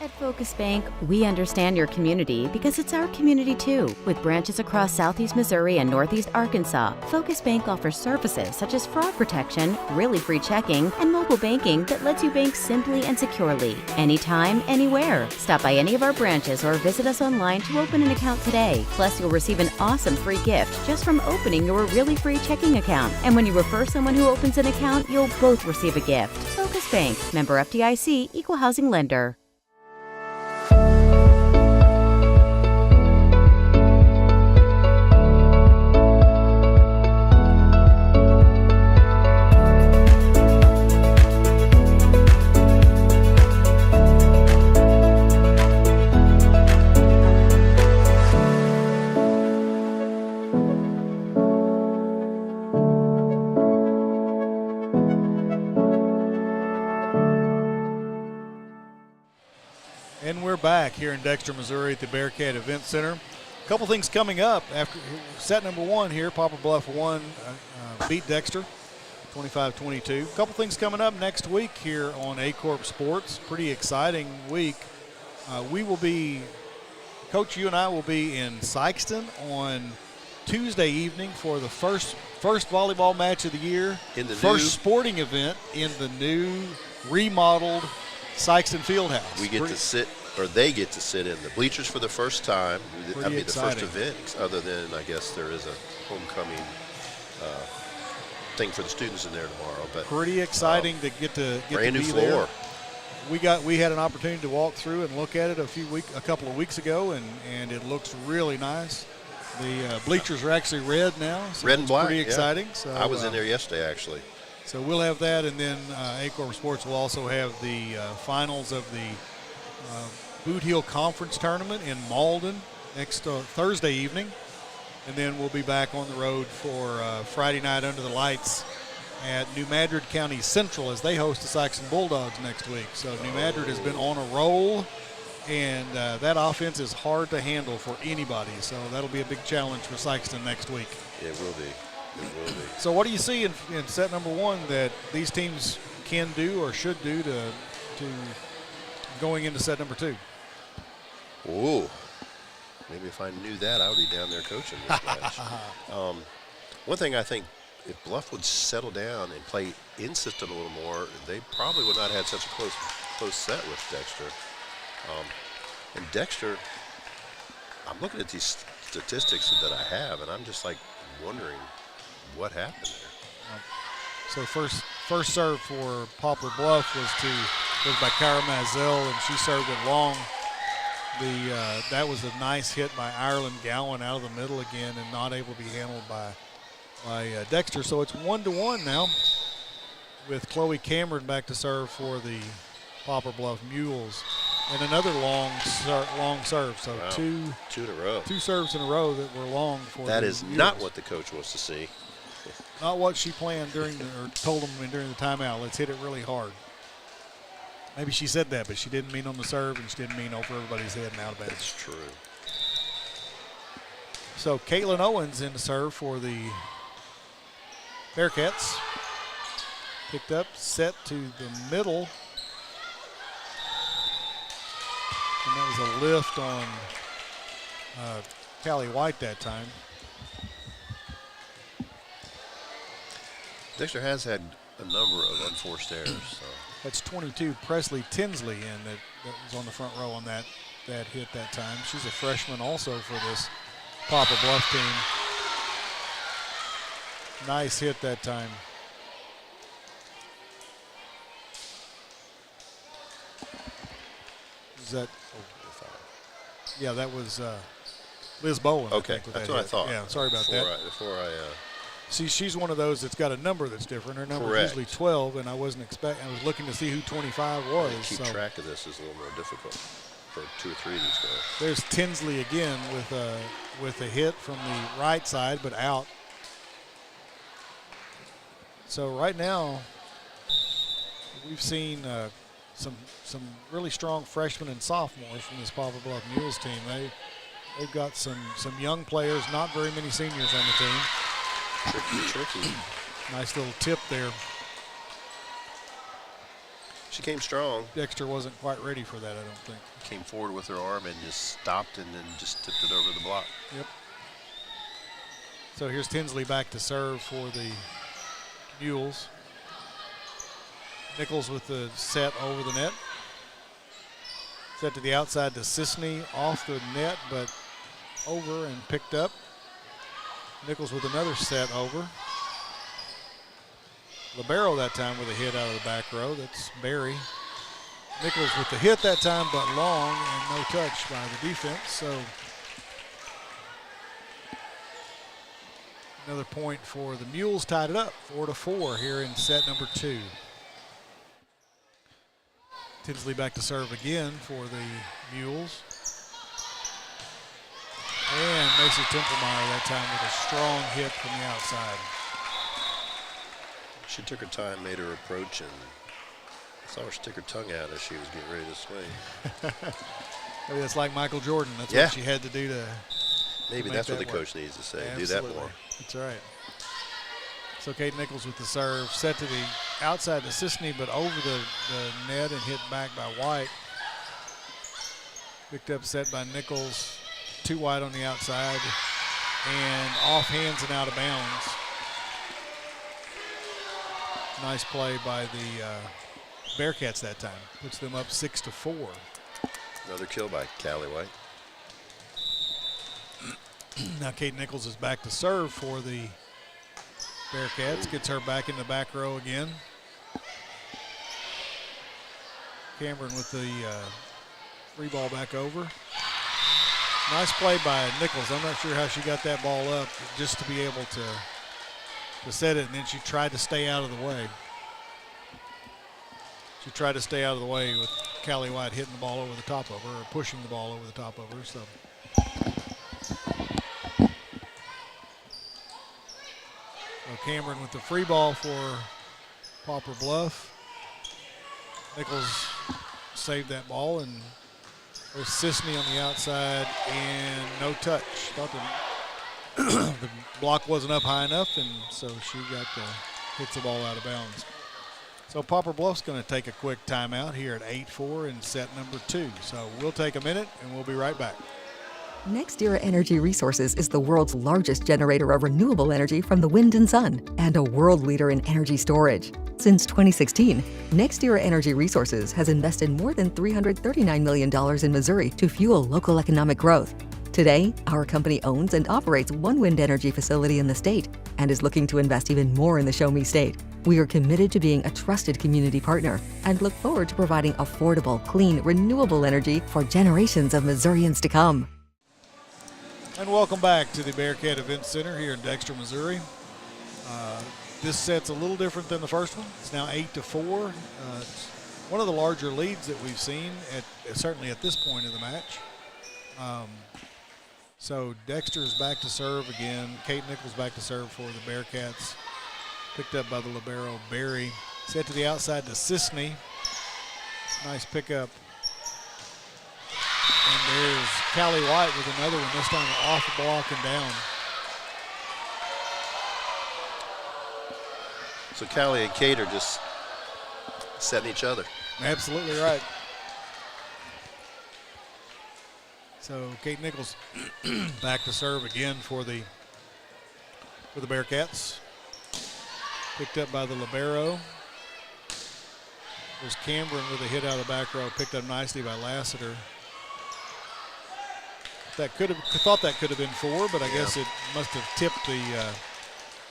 At Focus Bank, we understand your community because it's our community too. With branches across Southeast Missouri and Northeast Arkansas, Focus Bank offers services such as fraud protection, really free checking, and mobile banking that lets you bank simply and securely, anytime, anywhere. Stop by any of our branches or visit us online to open an account today. Plus, you'll receive an awesome free gift just from opening your really free checking account. And when you refer someone who opens an account, you'll both receive a gift. Focus Bank, member FDIC, equal housing lender. And we're back here in Dexter, Missouri at the Bearcat Event Center. A couple things coming up after set number 1 here. Poplar Bluff won, beat Dexter 25-22. A couple things coming up next week here on Aycorp Sports. Pretty exciting week. We will be, Coach, you and I will be in Sikeston on Tuesday evening for the first volleyball match of the year. In the first sporting event in the new remodeled Sikeston Fieldhouse. We get to sit, or they get to sit in the bleachers for the first time. That'll be the first event, other than I guess there is a homecoming thing for the students in there tomorrow. But pretty exciting to get to brand new be floor. There. We had an opportunity to walk through and look at it a couple of weeks ago, and it looks really nice. The bleachers are actually red now. So red and black. Pretty exciting. Yeah. So I was in there yesterday actually. So we'll have that, and then Aycorp Sports will also have the finals of the Boot Heel Conference Tournament in Malden next Thursday evening. And then we'll be back on the road for Friday night under the lights at New Madrid County Central as they host the Sikeston Bulldogs next week. So New Madrid has been on a roll, and that offense is hard to handle for anybody. So that'll be a big challenge for Sikeston next week. It will be. It will be. So what do you see in set number 1 that these teams can do or should do to going into set number 2? Ooh, maybe if I knew that, I would be down there coaching this match. One thing I think, if Bluff would settle down and play in system a little more, they probably would not have had such a close set with Dexter. And Dexter, I'm looking at these statistics that I have, and I'm just like wondering what happened there. So first serve for Poplar Bluff was by Kyra Mazel, and she served it long. That was a nice hit by Ireland Gowan out of the middle again, and not able to be handled by Dexter. So it's 1-1 now, with Chloe Cameron back to serve for the Poplar Bluff Mules, and another long serve. So wow. two in a row. 2 serves in a row that were long for that the is Mules. not what the coach wants to see. Not what she planned or told them during the timeout. Let's hit it really hard. Maybe she said that, but she didn't mean on the serve, and she didn't mean over everybody's head and out of bounds. That's true. So Caitlin Owens in to serve for the Bearcats. Picked up, set to the middle. And that was a lift on Callie White that time. Dexter has had a number of unforced errors. So. That's 22 Presley Tinsley in that was on the front row on that hit that time. She's a freshman also for this Poplar Bluff team. Nice hit that time. Is that? Yeah, that was Liz Bowen. Okay, that's what hit. I thought. Yeah, sorry about that. Before I. See, she's one of those that's got a number that's different. Her number is usually 12, and I wasn't expecting. I was looking to see who 25 was. Keep track of this is a little more difficult for 2 or 3 of these guys. There's Tinsley again with a hit from the right side, but out. So right now, we've seen some really strong freshmen and sophomores from this Poplar Bluff Mules team. They've got some young players, not very many seniors on the team. Tricky. Nice little tip there. She came strong. Dexter wasn't quite ready for that, I don't think. Came forward with her arm and just stopped and then just tipped it over the block. Yep. So here's Tinsley back to serve for the Mules. Nichols with the set over the net. Set to the outside to Sisney, off the net, but over and picked up. Nichols with another set over. Libero that time with a hit out of the back row. That's Barry. Nichols with the hit that time, but long and no touch by the defense. So another point for the Mules, tied it up 4-4 here in set number 2. Tinsley back to serve again for the Mules. And Macy Templemeyer that time with a strong hit from the outside. She took her time, made her approach, and I saw her stick her tongue out as she was getting ready to swing. Maybe that's like Michael Jordan. That's what she had to do to Maybe that's what the coach needs to say. Absolutely. Do that more. That's right. So Kate Nichols with the serve, set to the outside to Sisney, but over the net and hit back by White. Picked up, set by Nichols. Too wide on the outside and off hands and out of bounds. Nice play by the Bearcats that time. Puts them up 6-4. Another kill by Callie White. Now Kate Nichols is back to serve for the Bearcats. Gets her back in the back row again. Cameron with the free ball back over. Nice play by Nichols. I'm not sure how she got that ball up just to be able to set it, and then she tried to stay out of the way. She tried to stay out of the way with Callie White hitting the ball over the top of her, or pushing the ball over the top of her. So Cameron with the free ball for Poplar Bluff. Nichols saved that ball, and there's Sisney on the outside and no touch. Thought the block wasn't up high enough, and so she hits the ball out of bounds. So Poplar Bluff's going to take a quick timeout here at 8-4 in set number 2. So we'll take a minute, and we'll be right back. NextEra Energy Resources is the world's largest generator of renewable energy from the wind and sun, and a world leader in energy storage. Since 2016, NextEra Energy Resources has invested more than $339 million in Missouri to fuel local economic growth. Today, our company owns and operates one wind energy facility in the state and is looking to invest even more in the Show Me State. We are committed to being a trusted community partner and look forward to providing affordable, clean, renewable energy for generations of Missourians to come. And welcome back to the Bearcat Event Center here in Dexter, Missouri. This set's a little different than the first one. It's now 8-4. It's one of the larger leads that we've seen, certainly at this point in the match. So Dexter's back to serve again. Kate Nichols back to serve for the Bearcats. Picked up by the libero, Barry. Set to the outside to Sisney. Nice pickup. And there's Callie White with another one, this time off the block and down. So Callie and Kate are just setting each other. Absolutely right. So Kate Nichols back to serve again for the Bearcats. Picked up by the libero. There's Cameron with a hit out of the back row, picked up nicely by Lassiter. Thought that could have been 4, but I guess it must have tipped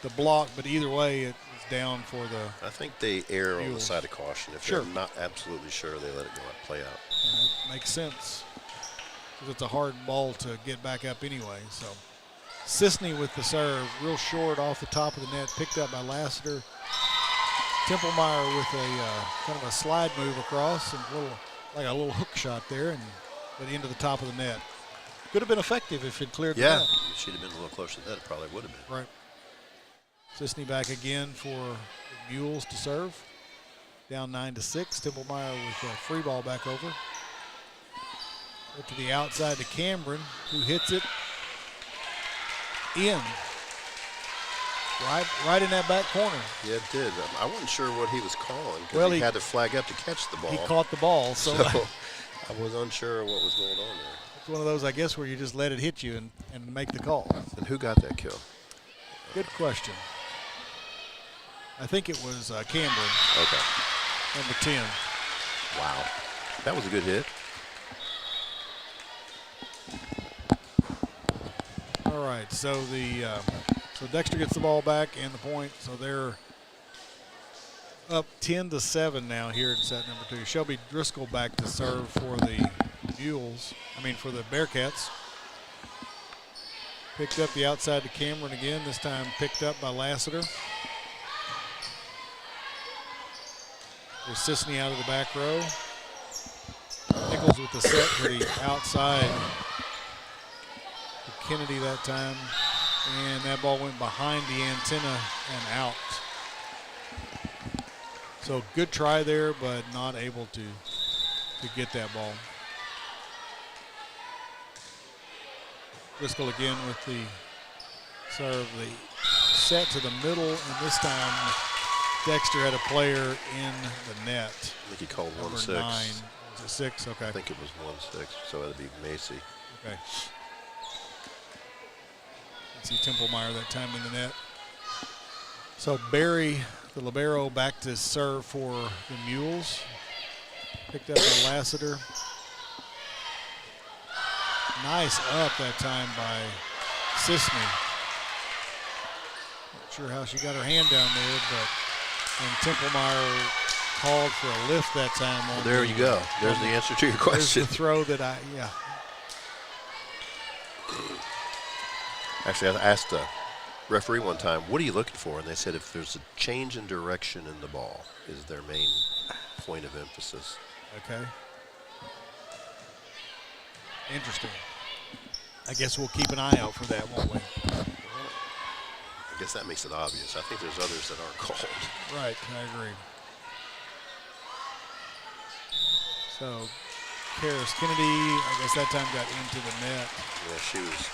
the block, but either way, it was down for the. I think they err on the Mules. side of caution. If Sure. they're not absolutely sure, they let it go and play out. That makes sense. Because it's a hard ball to get back up anyway. So Sisney with the serve, real short off the top of the net, picked up by Lassiter. Templemeyer with a kind of a slide move across and like a little hook shot there, but into the top of the net. Could have been effective if it cleared the net. Yeah, if she'd have been a little closer to that, it probably would have been. Right. Sisney back again for the Mules to serve. Down 9-6. Templemeyer with a free ball back over. Up to the outside to Cameron, who hits it in. Right in that back corner. Yeah, it did. I wasn't sure what he was calling because Well, he he had to flag up to catch the ball. He caught the ball, so I was unsure what was going on there. It's one of those, I guess, where you just let it hit you and make the call. And who got that kill? Good question. I think it was Cameron. Okay. Number 10. Wow. That was a good hit. All right, so so Dexter gets the ball back and the point. So they're up 10-7 now here in set number 2. Shelby Driscoll back to serve for the for the Bearcats. Picked up the outside to Cameron again, this time picked up by Lassiter. There's Sisney out of the back row. Nichols with the set to the outside. To Kennedy that time. And that ball went behind the antenna and out. So good try there, but not able to get that ball. Driscoll again with the serve, the set to the middle, and this time Dexter had a player in the net. I think he called 1-6. 9. Was it 6? Okay. I think it was 1-6, so that'd be Macy. Okay. See Templemeyer that time in the net. So Barry, the libero, back to serve for the Mules. Picked up by Lassiter. Nice up that time by Sisney. Not sure how she got her hand down there, but and Templemeyer called for a lift that time. Well, there you go. There's the answer to your question. There's the throw that Actually, I asked a referee one time, what are you looking for? And they said if there's a change in direction in the ball is their main point of emphasis. Okay. Interesting. I guess we'll keep an eye out for that, won't we? I guess that makes it obvious. I think there's others that aren't called. Right, I agree. So, Karis Kennedy, I guess that time got into the net. Yeah, she was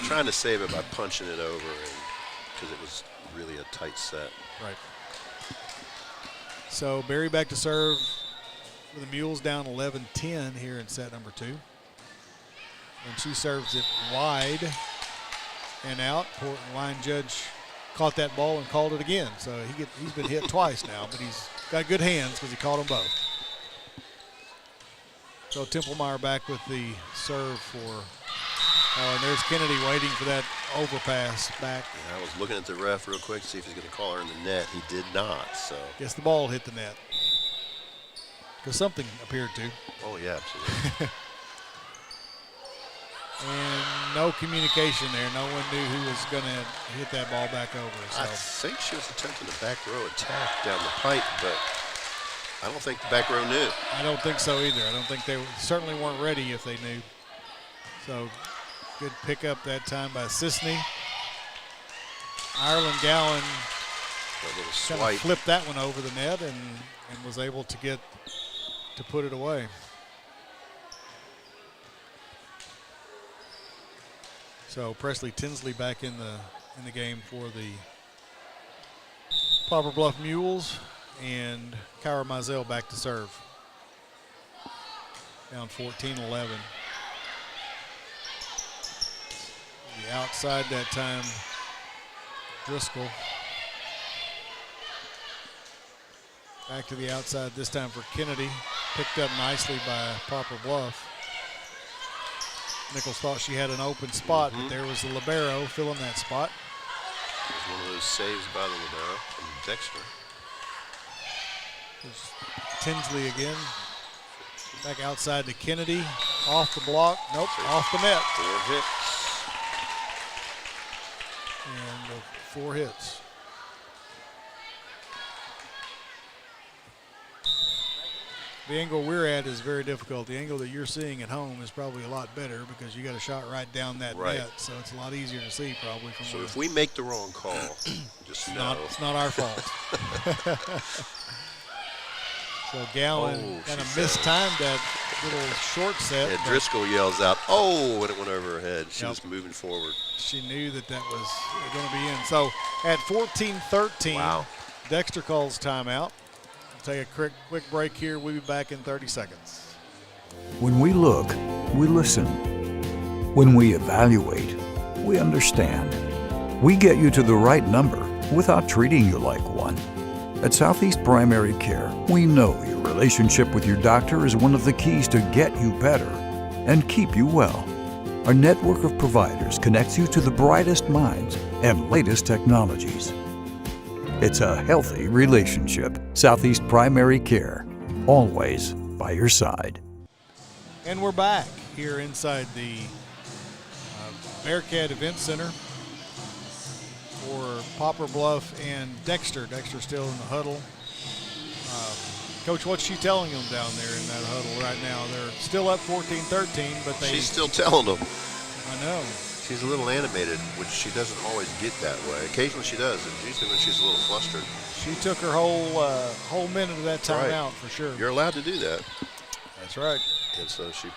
trying to save it by punching it over because it was really a tight set. Right. So, Barry back to serve with the Mules down 11-10 here in set number 2. And she serves it wide and out. Line judge caught that ball and called it again. So he's been hit twice now, but he's got good hands because he caught them both. So Templemeyer back with the serve for, and there's Kennedy waiting for that overpass back. Yeah, I was looking at the ref real quick to see if he's going to call her in the net. He did not, so. Guess the ball hit the net. Because something appeared to. Oh, yeah, absolutely. And no communication there. No one knew who was going to hit that ball back over. So. I think she was attempting a back row attack down the pipe, but I don't think the back row knew. I don't think so either. I don't think they certainly weren't ready if they knew. So good pickup that time by Sisney. Ireland Gowan kind of flipped that one over the net and was able to get to put it away. So Presley Tinsley back in the game for the Poplar Bluff Mules, and Kyra Mizell back to serve. Down 14-11. The outside that time, Driscoll. Back to the outside this time for Kennedy. Picked up nicely by Poplar Bluff. Nichols thought she had an open spot, but there was the libero filling that spot. One of those saves by the libero from Dexter. There's Tinsley again. Back outside to Kennedy. Off the block. Nope, off the net. 4 hits. And 4 hits. The angle we're at is very difficult. The angle that you're seeing at home is probably a lot better because you got a shot right down that net, so it's a lot easier to see probably from So where. if we make the wrong call, just know. It's not our fault. So Gowan kind of mistimed that little short set. Yeah, Driscoll yells out, "Oh!" when it went over her head. She was moving forward. She knew that was going to be in. So at 14-13, Dexter calls timeout. We'll take a quick break here. We'll be back in 30 seconds. When we look, we listen. When we evaluate, we understand. We get you to the right number without treating you like one. At Southeast Primary Care, we know your relationship with your doctor is one of the keys to get you better and keep you well. Our network of providers connects you to the brightest minds and latest technologies. It's a healthy relationship. Southeast Primary Care, always by your side. And we're back here inside the Bearcat Event Center for Poplar Bluff and Dexter. Dexter still in the huddle. Coach, what's she telling them down there in that huddle right now? They're still up 14-13, but She's still telling them. I know. She's a little animated, which she doesn't always get that way. Occasionally she does, and usually when she's a little flustered. She took her whole minute of that time out for sure. You're allowed to do that. That's right. And so she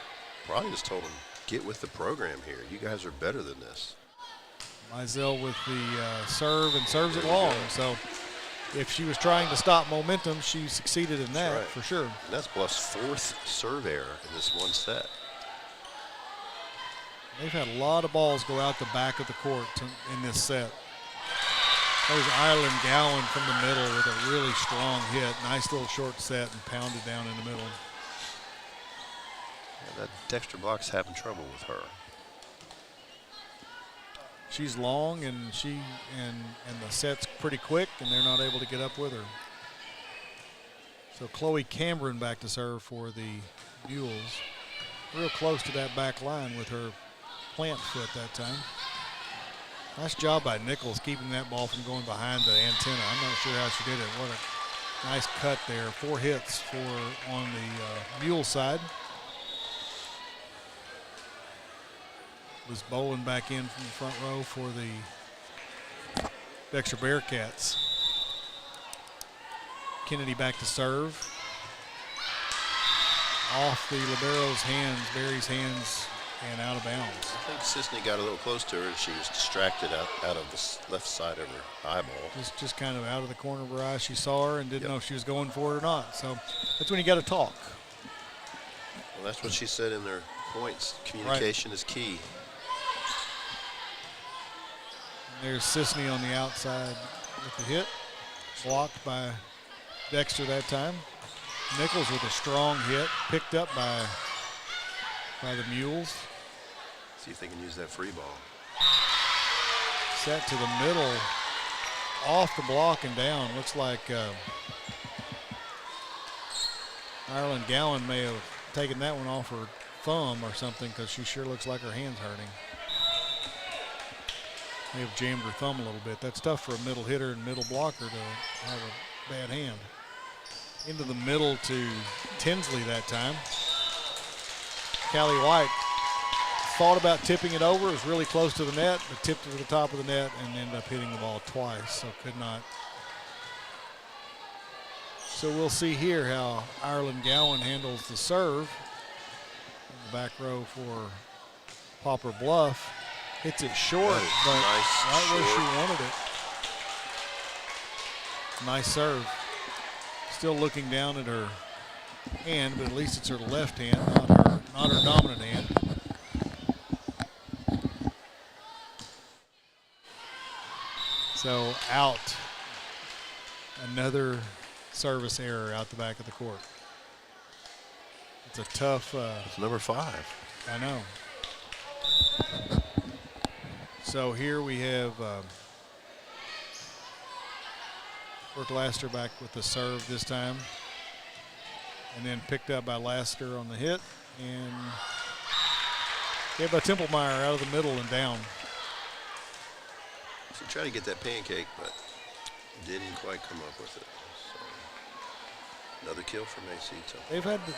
probably just told them, get with the program here. You guys are better than this. Mizell with the serve and serves it long. So if she was trying to stop momentum, she succeeded in that for sure. And that's Bluff's 4th serve error in this one set. They've had a lot of balls go out the back of the court in this set. There's Ireland Gowan from the middle with a really strong hit. Nice little short set and pounded down in the middle. Yeah, that Dexter block's having trouble with her. She's long and the set's pretty quick and they're not able to get up with her. So Chloe Cameron back to serve for the Mules. Real close to that back line with her plant foot that time. Nice job by Nichols keeping that ball from going behind the antenna. I'm not sure how she did it. What a nice cut there. 4 hits on the Mule side. Was Bolin back in from the front row for the Dexter Bearcats. Kennedy back to serve. Off the libero's hands, Barry's hands, and out of bounds. I think Sisney got a little close to her and she was distracted out of the left side of her eyeball. Just kind of out of the corner of her eye. She saw her and didn't know if she was going for it or not. So that's when you got to talk. Well, that's what she said in their points. Communication is key. And there's Sisney on the outside with the hit. Blocked by Dexter that time. Nichols with a strong hit, picked up by the Mules. See if they can use that free ball. Set to the middle, off the block and down. Looks like Ireland Gowan may have taken that one off her thumb or something because she sure looks like her hand's hurting. May have jammed her thumb a little bit. That's tough for a middle hitter and middle blocker to have a bad hand. Into the middle to Tinsley that time. Callie White thought about tipping it over. It was really close to the net, but tipped it to the top of the net and ended up hitting the ball twice, so could not. So we'll see here how Ireland Gowan handles the serve. In the back row for Poplar Bluff. Hits it short, but nice right where she wanted it. Nice serve. Still looking down at her hand, but at least it's her left hand, not her dominant hand. So out. Another service error out the back of the court. It's a tough. It's number 5. I know. So here we have Worked Laster back with the serve this time. And then picked up by Laster on the hit. And hit by Templemeyer out of the middle and down. So trying to get that pancake, but didn't quite come up with it. So another kill from AC.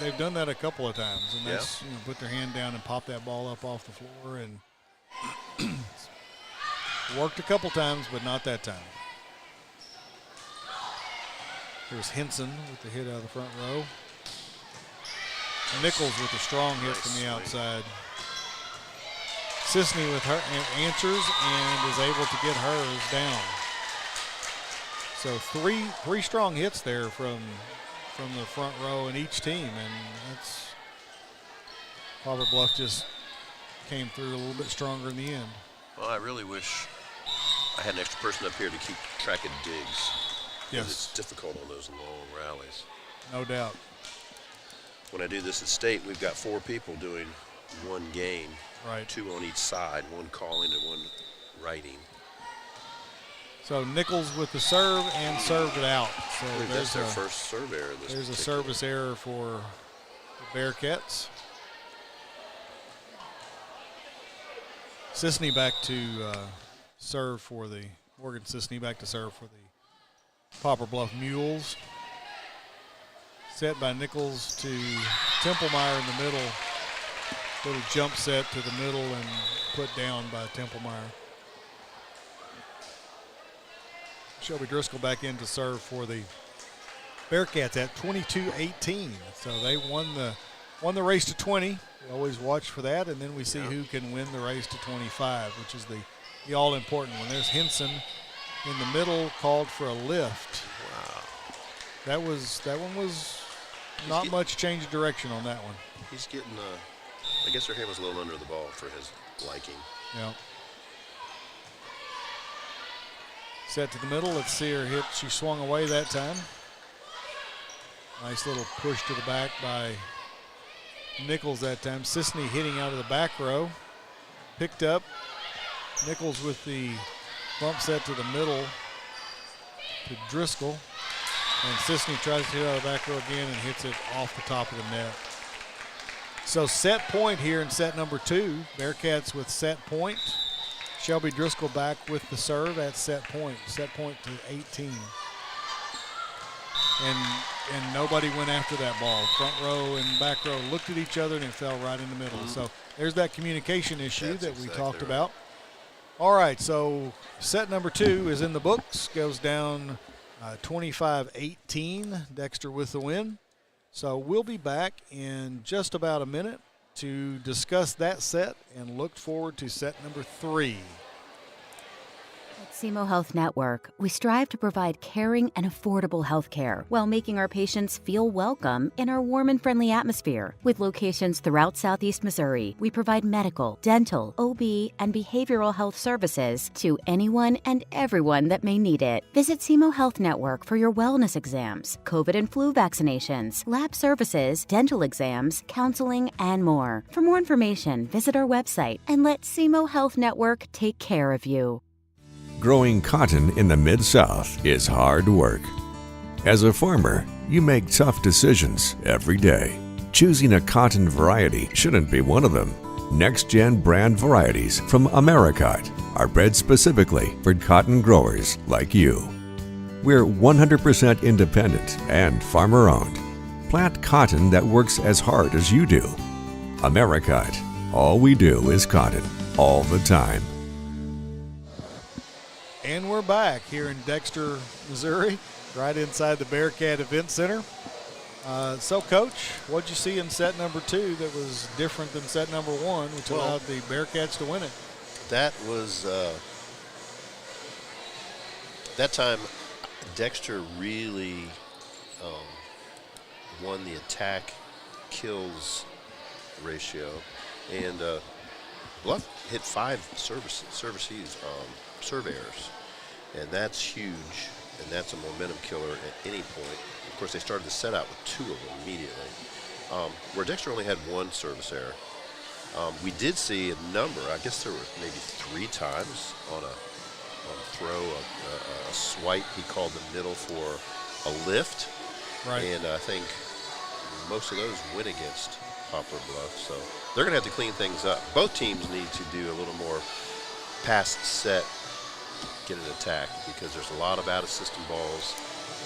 They've done that a couple of times, and that's put their hand down and pop that ball up off the floor, and worked a couple times, but not that time. Here's Henson with the hit out of the front row. Nichols with a strong hit from the outside. Sisney with her answers and is able to get hers down. So three strong hits there from the front row in each team, and that's Poplar Bluff just came through a little bit stronger in the end. Well, I really wish I had an extra person up here to keep track of digs. Yes. It's difficult on those long rallies. No doubt. When I do this at state, we've got 4 people doing one game. Right. 2 on each side, one calling and one writing. So Nichols with the serve and served it out. So that's their first serve error. There's a service error for the Bearcats. Sisney back to serve for the Morgan Sisney back to serve for the Poplar Bluff Mules. Set by Nichols to Templemeyer in the middle. Little jump set to the middle and put down by Templemeyer. Shelby Driscoll back in to serve for the Bearcats at 22-18. So they won the race to 20. We always watch for that, and then we see who can win the race to 25, which is the all-important one. There's Henson in the middle, called for a lift. Wow. That one was not much change of direction on that one. He's getting, I guess her hand was a little under the ball for his liking. Yeah. Set to the middle. Let's see her hit. She swung away that time. Nice little push to the back by Nichols that time. Sisney hitting out of the back row. Picked up. Nichols with the bump set to the middle to Driscoll. And Sisney tries to hit out of the back row again and hits it off the top of the net. So set point here in set number 2. Bearcats with set point. Shelby Driscoll back with the serve at set point. Set point to 18. And nobody went after that ball. Front row and back row looked at each other and it fell right in the middle. So there's that communication issue that we talked about. All right, so set number 2 is in the books. Goes down 25-18. Dexter with the win. So we'll be back in just about a minute to discuss that set and look forward to set number 3. At SEMO Health Network, we strive to provide caring and affordable health care while making our patients feel welcome in our warm and friendly atmosphere. With locations throughout Southeast Missouri, we provide medical, dental, OB, and behavioral health services to anyone and everyone that may need it. Visit SEMO Health Network for your wellness exams, COVID and flu vaccinations, lab services, dental exams, counseling, and more. For more information, visit our website and let SEMO Health Network take care of you. Growing cotton in the Mid-South is hard work. As a farmer, you make tough decisions every day. Choosing a cotton variety shouldn't be one of them. Next-gen brand varieties from Americot are bred specifically for cotton growers like you. We're 100% independent and farmer-owned. Plant cotton that works as hard as you do. Americot. All we do is cotton, all the time. And we're back here in Dexter, Missouri, right inside the Bearcat Event Center. So, Coach, what'd you see in set number 2 that was different than set number 1, which allowed the Bearcats to win it? That was, that time, Dexter really won the attack kills ratio, and Bluff hit 5 serve errors, and that's huge, and that's a momentum killer at any point. Of course, they started the set out with 2 of them immediately, where Dexter only had 1 service error. We did see a number, I guess there were maybe 3 times on throw, a swipe. He called the middle for a lift. Right. And I think most of those went against Poplar Bluff. So they're going to have to clean things up. Both teams need to do a little more pass set, get an attack, because there's a lot of out-of-system balls,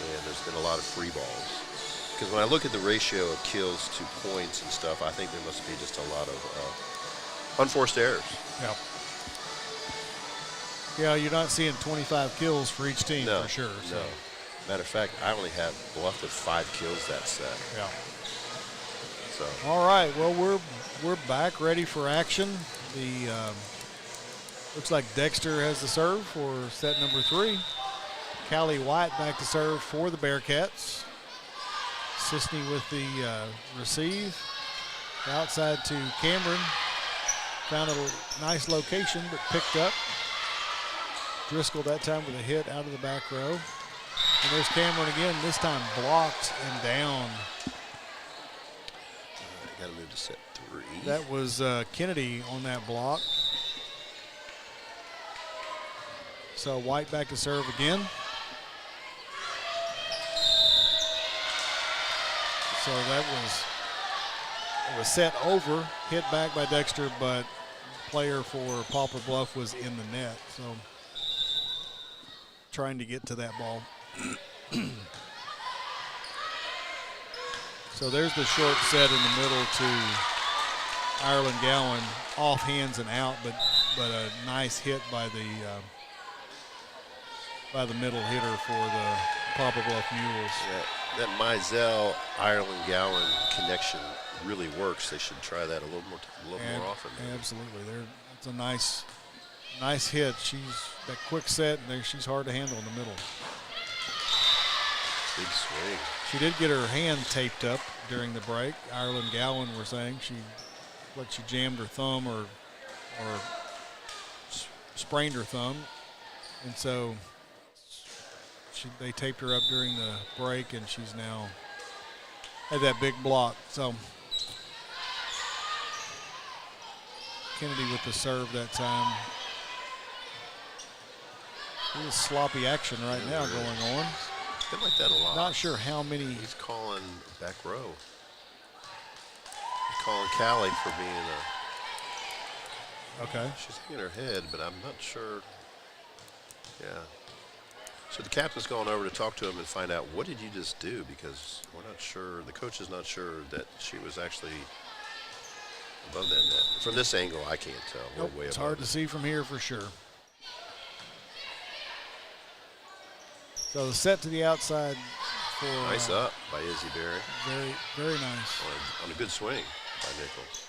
and there's been a lot of free balls. Because when I look at the ratio of kills to points and stuff, I think there must be just a lot of unforced errors. Yeah. Yeah, you're not seeing 25 kills for each team for sure. So. No. Matter of fact, I only had Bluff with 5 kills that set. Yeah. So. All right. Well, we're back ready for action. The looks like Dexter has the serve for set number 3. Callie White back to serve for the Bearcats. Sisney with the receive. Outside to Cameron. Found a nice location, but picked up. Driscoll that time with a hit out of the back row. And there's Cameron again, this time blocked and down. Got to move to set 3. That was Kennedy on that block. So White back to serve again. So that was set over, hit back by Dexter, but player for Poplar Bluff was in the net. So trying to get to that ball. So there's the short set in the middle to Ireland Gowan, off hands and out, but a nice hit by the middle hitter for the Poplar Bluff Mules. Yeah, that Mizell Ireland Gowan connection really works. They should try that a little more often. Absolutely, it's a nice hit. She's that quick set, and she's hard to handle in the middle. Big swing. She did get her hand taped up during the break. Ireland Gowan were saying she jammed her thumb or sprained her thumb, and so they taped her up during the break, and she's now had that big block. So Kennedy with the serve that time. A little sloppy action right now going on. Been like that a lot. Not sure how many. He's calling back row. He's calling Callie for being Okay. She's hanging her head, but I'm not sure. Yeah. So the captain's gone over to talk to him and find out, what did you just do? Because we're not sure, the coach is not sure that she was actually above that net. From this angle, I can't tell. Nope, it's hard to see from here for sure. So the set to the outside for nice up by Izzy Berry. Very, very nice. On a good swing by Nichols.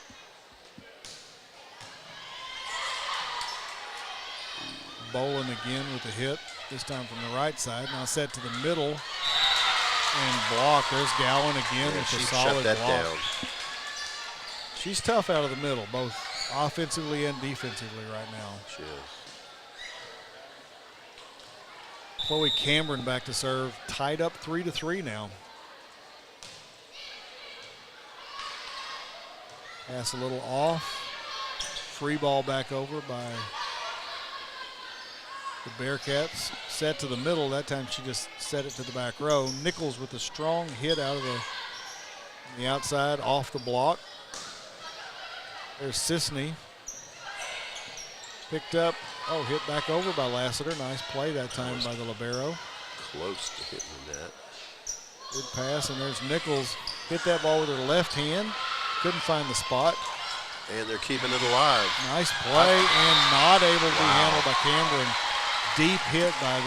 Bolin again with a hit, this time from the right side. Now set to the middle and block. There's Gowan again with a solid block. Down. She's tough out of the middle, both offensively and defensively right now. She is. Chloe Cameron back to serve, tied up 3-3 now. Pass a little off. Free ball back over by the Bearcats. Set to the middle. That time she just set it to the back row. Nichols with a strong hit out of the outside, off the block. There's Sisney. Picked up. Oh, hit back over by Lassiter. Nice play that time by the libero. Close to hitting the net. Good pass, and there's Nichols. Hit that ball with her left hand. Couldn't find the spot. And they're keeping it alive. Nice play, and not able to be handled by Cameron. Deep hit by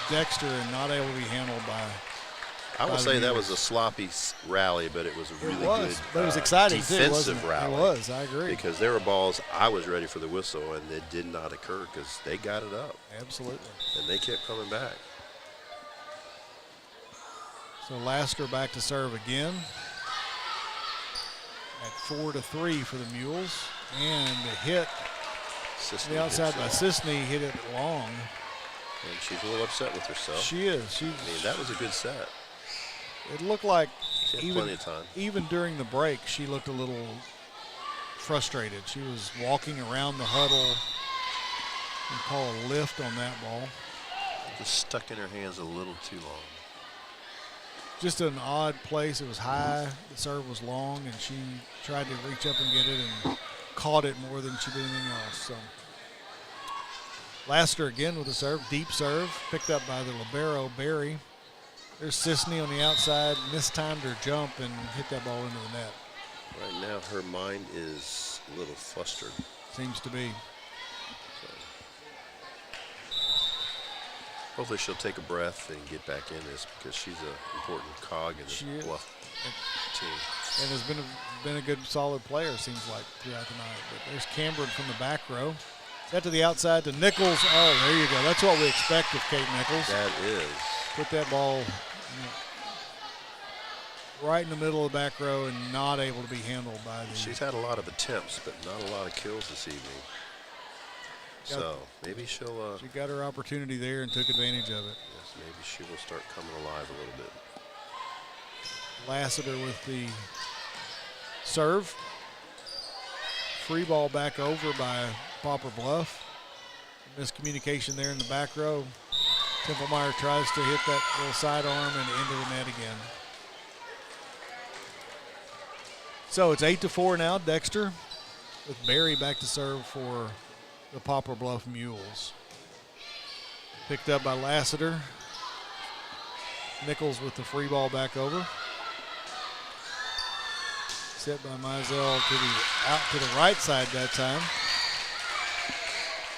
Dexter, and not able to be handled by. I will say that was a sloppy rally, but it was a really good but it was exciting defensive too, rally. It was, I agree. Because there were balls I was ready for the whistle, and it did not occur because they got it up. Absolutely. And they kept coming back. So Lasker back to serve again. At 4-3 for the Mules. And the hit Sisney the outside by Sisney, hit it long. And she's a little upset with herself. She is. I mean, that was a good set. It looked like plenty of time. Even during the break, she looked a little frustrated. She was walking around the huddle, And call a lift on that ball. Just stuck in her hands a little too long. Just an odd place. It was high. The serve was long, and she tried to reach up and get it and caught it more than she did anything else. So Lassiter again with a serve, deep serve, picked up by the libero, Barry. There's Sisney on the outside, mistimed her jump and hit that ball into the net. Right now her mind is a little flustered. Seems to be. So hopefully she'll take a breath and get back in this because she's an important cog in this Bluff team. And has been a good solid player, seems like, throughout the night. But there's Cameron from the back row. Set to the outside to Nichols. Oh, there you go. That's what we expect of Kate Nichols. That is. Put that ball right in the middle of the back row and not able to be handled by the... She's had a lot of attempts, but not a lot of kills this evening. So maybe she'll... she got her opportunity there and took advantage of it. Yes, maybe she will start coming alive a little bit. Lassiter with the serve. Free ball back over by Poplar Bluff. Miscommunication there in the back row. Templemeyer tries to hit that little sidearm and into the net again. So it's 8-4 now, Dexter, with Barry back to serve for the Poplar Bluff Mules. Picked up by Lassiter. Nichols with the free ball back over. Set by Mizell out to the right side that time.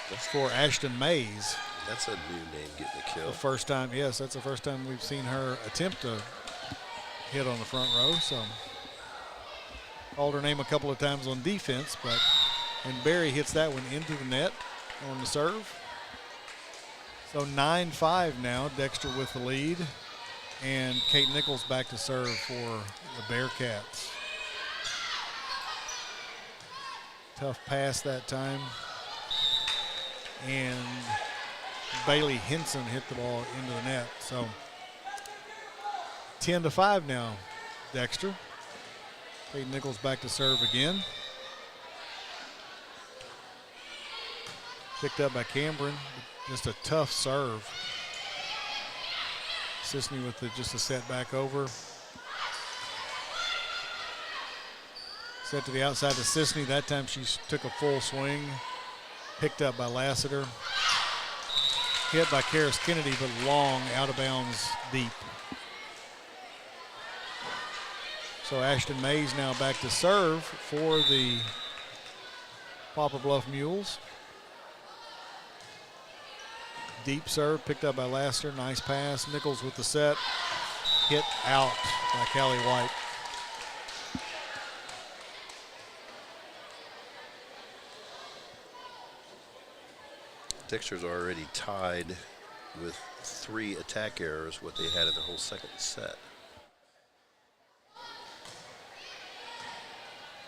That's for Ashton Mays. That's a new name getting a kill. The first time, yes, that's the first time we've seen her attempt to hit on the front row. So called her name a couple of times on defense, and Barry hits that one into the net on the serve. So 9-5 now, Dexter with the lead, and Kate Nichols back to serve for the Bearcats. Tough pass that time. And Bailey Henson hit the ball into the net. So 10-5 now, Dexter. Kate Nichols back to serve again. Picked up by Cameron. Just a tough serve. Sisney with just a set back over. Set to the outside to Sisney. That time she took a full swing. Picked up by Lassiter. Hit by Karis Kennedy, but long, out of bounds, deep. So Ashton Mays now back to serve for the Poplar Bluff Mules. Deep serve, picked up by Lassiter. Nice pass. Nichols with the set. Hit out by Callie White. Dexter's already tied with 3 attack errors, what they had in the whole second set.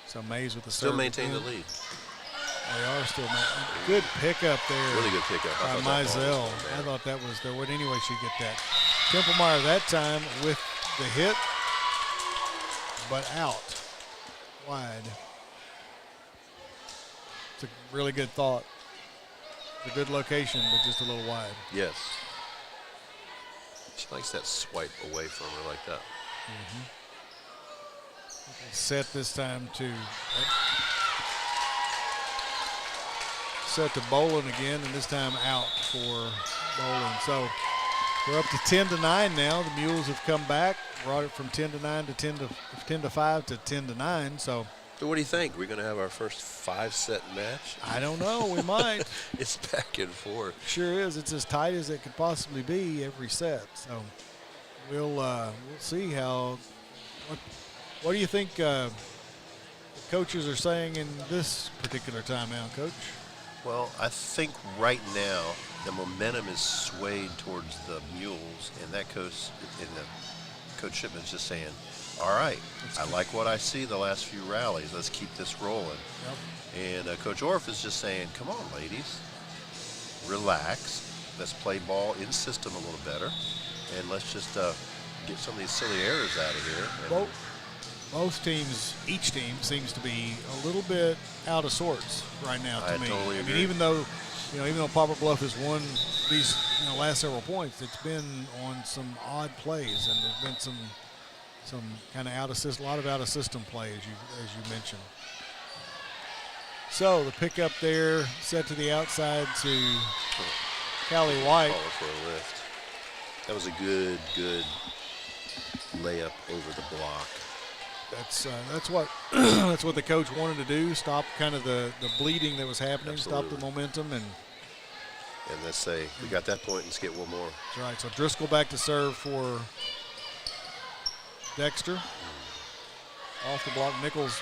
So Mays with the serve. Still maintain the lead. They are still good pickup there. Really good pickup. By Mizell. I thought that was there. Would anyway she get that. Templemeyer that time with the hit, but out wide. It's a really good thought. It's a good location, but just a little wide. Yes. She likes that swipe away from her like that. Mm-hmm. Set this time to set to Bolin again, and this time out for Bolin. So we're up to 10-9 now. The Mules have come back, brought it from 10-9 to 10-5 to 10-9. So what do you think? We're going to have our first 5-set match? I don't know. We might. It's back and forth. Sure is. It's as tight as it could possibly be every set. So we'll see how. What do you think the coaches are saying in this particular timeout, Coach? Well, I think right now the momentum is swayed towards the Mules, and that Coach Shipman's just saying, all right, I like what I see the last few rallies. Let's keep this rolling. Yep. And Coach Orff is just saying, come on, ladies, relax. Let's play ball in system a little better, and let's just get some of these silly errors out of here. And both teams, each team seems to be a little bit out of sorts right now to me. Totally agree. Even though you know, even though Poplar Bluff has won these last several points, it's been on some odd plays, and there's been some kind of a lot of out of system play, as you mentioned. So the pickup there, set to the outside to Callie White. For a lift. That was a good layup over the block. That's what that's what the coach wanted to do. Stop kind of the bleeding that was happening. Absolutely. Stop the momentum, and let's say we got that point. Let's get one more. That's right. So Driscoll back to serve for Dexter. Off the block, Nichols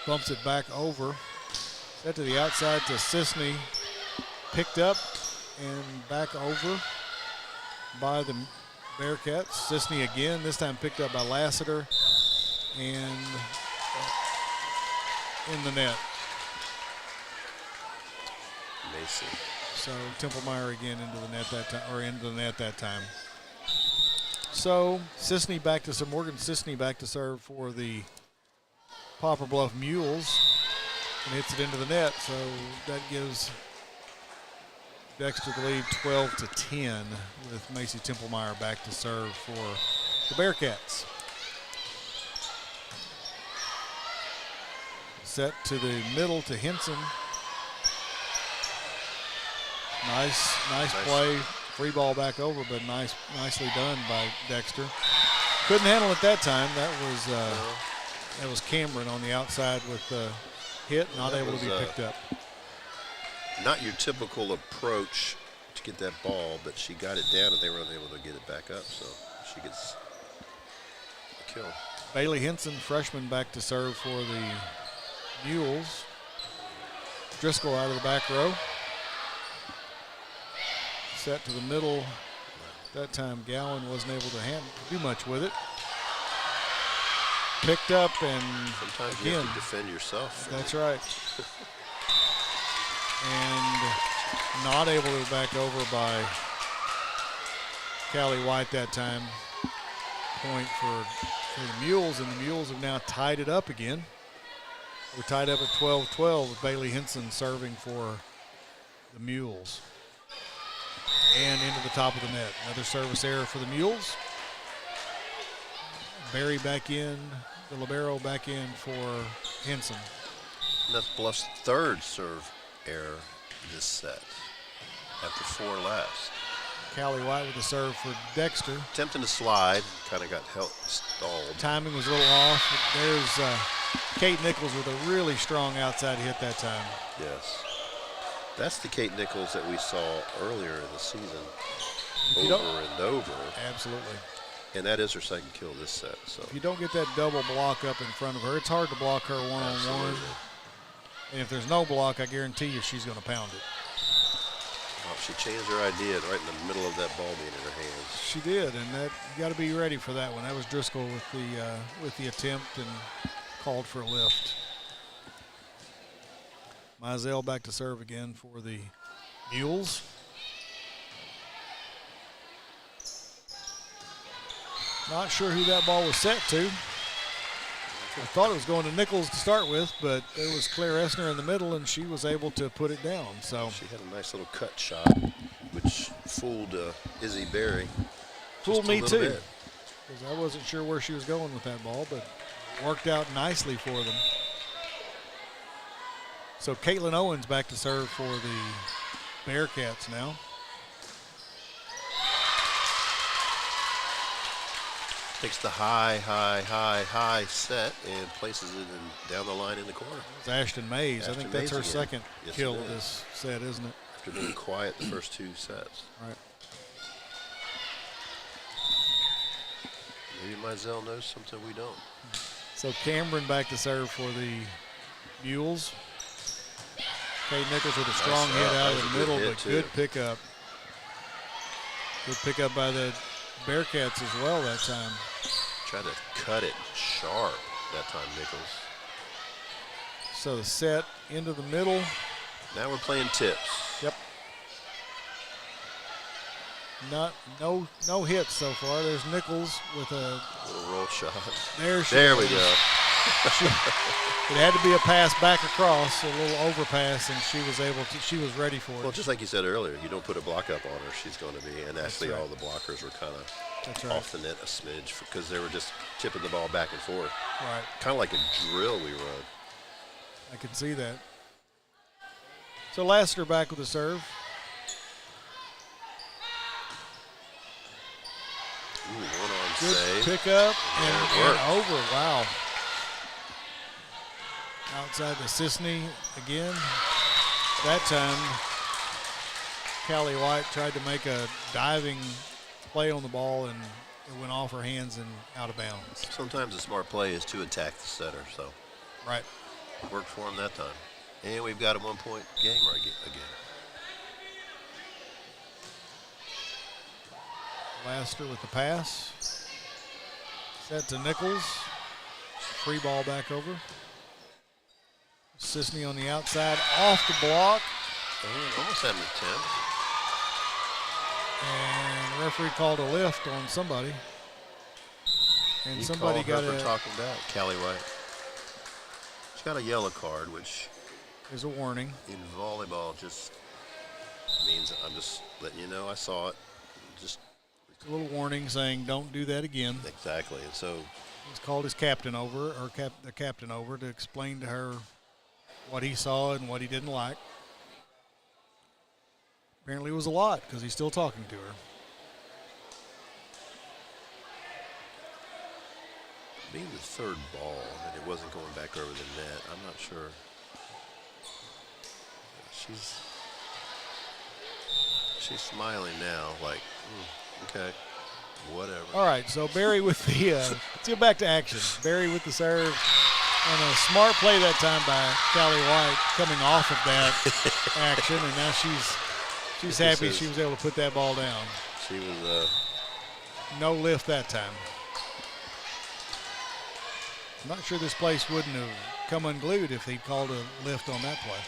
bumps it back over. Set to the outside to Sisney. Picked up and back over by the Bearcats. Sisney again, this time picked up by Lassiter and in the net. Macy. So Templemeyer again into the net that time, So Sisney back to serve. Morgan Sisney back to serve for the Poplar Bluff Mules and hits it into the net. So that gives Dexter the lead 12-10 with Macy Templemeyer back to serve for the Bearcats. Set to the middle to Henson. Nice play. Free ball back over, but nicely done by Dexter. Couldn't handle it that time. That was Cameron on the outside with the hit, not able to be picked up. Not your typical approach to get that ball, but she got it down and they were unable to get it back up, so she gets a kill. Bailey Henson, freshman, back to serve for the Mules. Driscoll out of the back row. Set to the middle. That time Gowan wasn't able to do much with it. Picked up and sometimes again, you have to defend yourself. That's right. And not able to be back over by Callie White that time. Point for the Mules, and the Mules have now tied it up again. We're tied up at 12-12 with Bailey Henson serving for the Mules. And into the top of the net. Another service error for the Mules. Barry back in, the libero back in for Henson. And that's Bluff's third serve error this set after 4 last. Callie White with a serve for Dexter. Attempting to slide, kind of got stalled. Timing was a little off. There's Kate Nichols with a really strong outside hit that time. Yes. That's the Kate Nichols that we saw earlier in the season, over and over. Absolutely. And that is her second kill this set. So if you don't get that double block up in front of her, it's hard to block her one-on-one. Absolutely. And if there's no block, I guarantee you she's going to pound it. Well, she changed her idea right in the middle of that ball being in her hands. She did, and that you got to be ready for that one. That was Driscoll with the attempt and called for a lift. Mizell back to serve again for the Mules. Not sure who that ball was set to. I thought it was going to Nichols to start with, but there was Claire Essner in the middle, and she was able to put it down. So she had a nice little cut shot, which fooled Izzy Berry. Fooled me too, because I wasn't sure where she was going with that ball, but it worked out nicely for them. So Caitlin Owens back to serve for the Bearcats now. Takes the high set and places it down the line in the corner. It's Ashton Mays. I think that's her second kill of this set, isn't it? After being quiet the first 2 sets. Right. Maybe Mizell knows something we don't. So Cameron back to serve for the Mules. Kate Nichols with a strong hit out of the middle, but good pickup. Good pickup by the Bearcats as well that time. Tried to cut it sharp that time, Nichols. So the set into the middle. Now we're playing tips. Yep. No hits so far. There's Nichols with a little roll shot. There we go. It had to be a pass back across, a little overpass, and she was ready for it. Well, just like you said earlier, you don't put a block up on her, she's going to be. And actually, all the blockers were kind of off the net a smidge because they were just tipping the ball back and forth. Right. Kind of like a drill we run. I can see that. So Lassiter back with the serve. Ooh, one-on Good save. pickup and over. Wow. Outside the Sisney again. That time, Callie White tried to make a diving play on the ball, and it went off her hands and out of bounds. Sometimes a smart play is to attack the setter, so. Right. Worked for him that time. And we've got a 1-point game again. Lassiter with the pass. Set to Nichols. Free ball back over. Sisney on the outside, off the block. Almost had an attempt. And the referee called a lift on somebody. And somebody got her for talking back, Callie White. She's got a yellow card, which is a warning. In volleyball just means I'm just letting you know I saw it. Just a little warning saying don't do that again. Exactly. And so he's called his captain over, or the captain over, to explain to her what he saw and what he didn't like. Apparently it was a lot because he's still talking to her. Being the third ball and it wasn't going back over the net, I'm not sure. She's smiling now, like, okay, whatever. All right, so Barry with the let's get back to action. Barry with the serve, and a smart play that time by Callie White coming off of that action, and now she's happy she was able to put that ball down. She was no lift that time. I'm not sure this place wouldn't have come unglued if he'd called a lift on that play.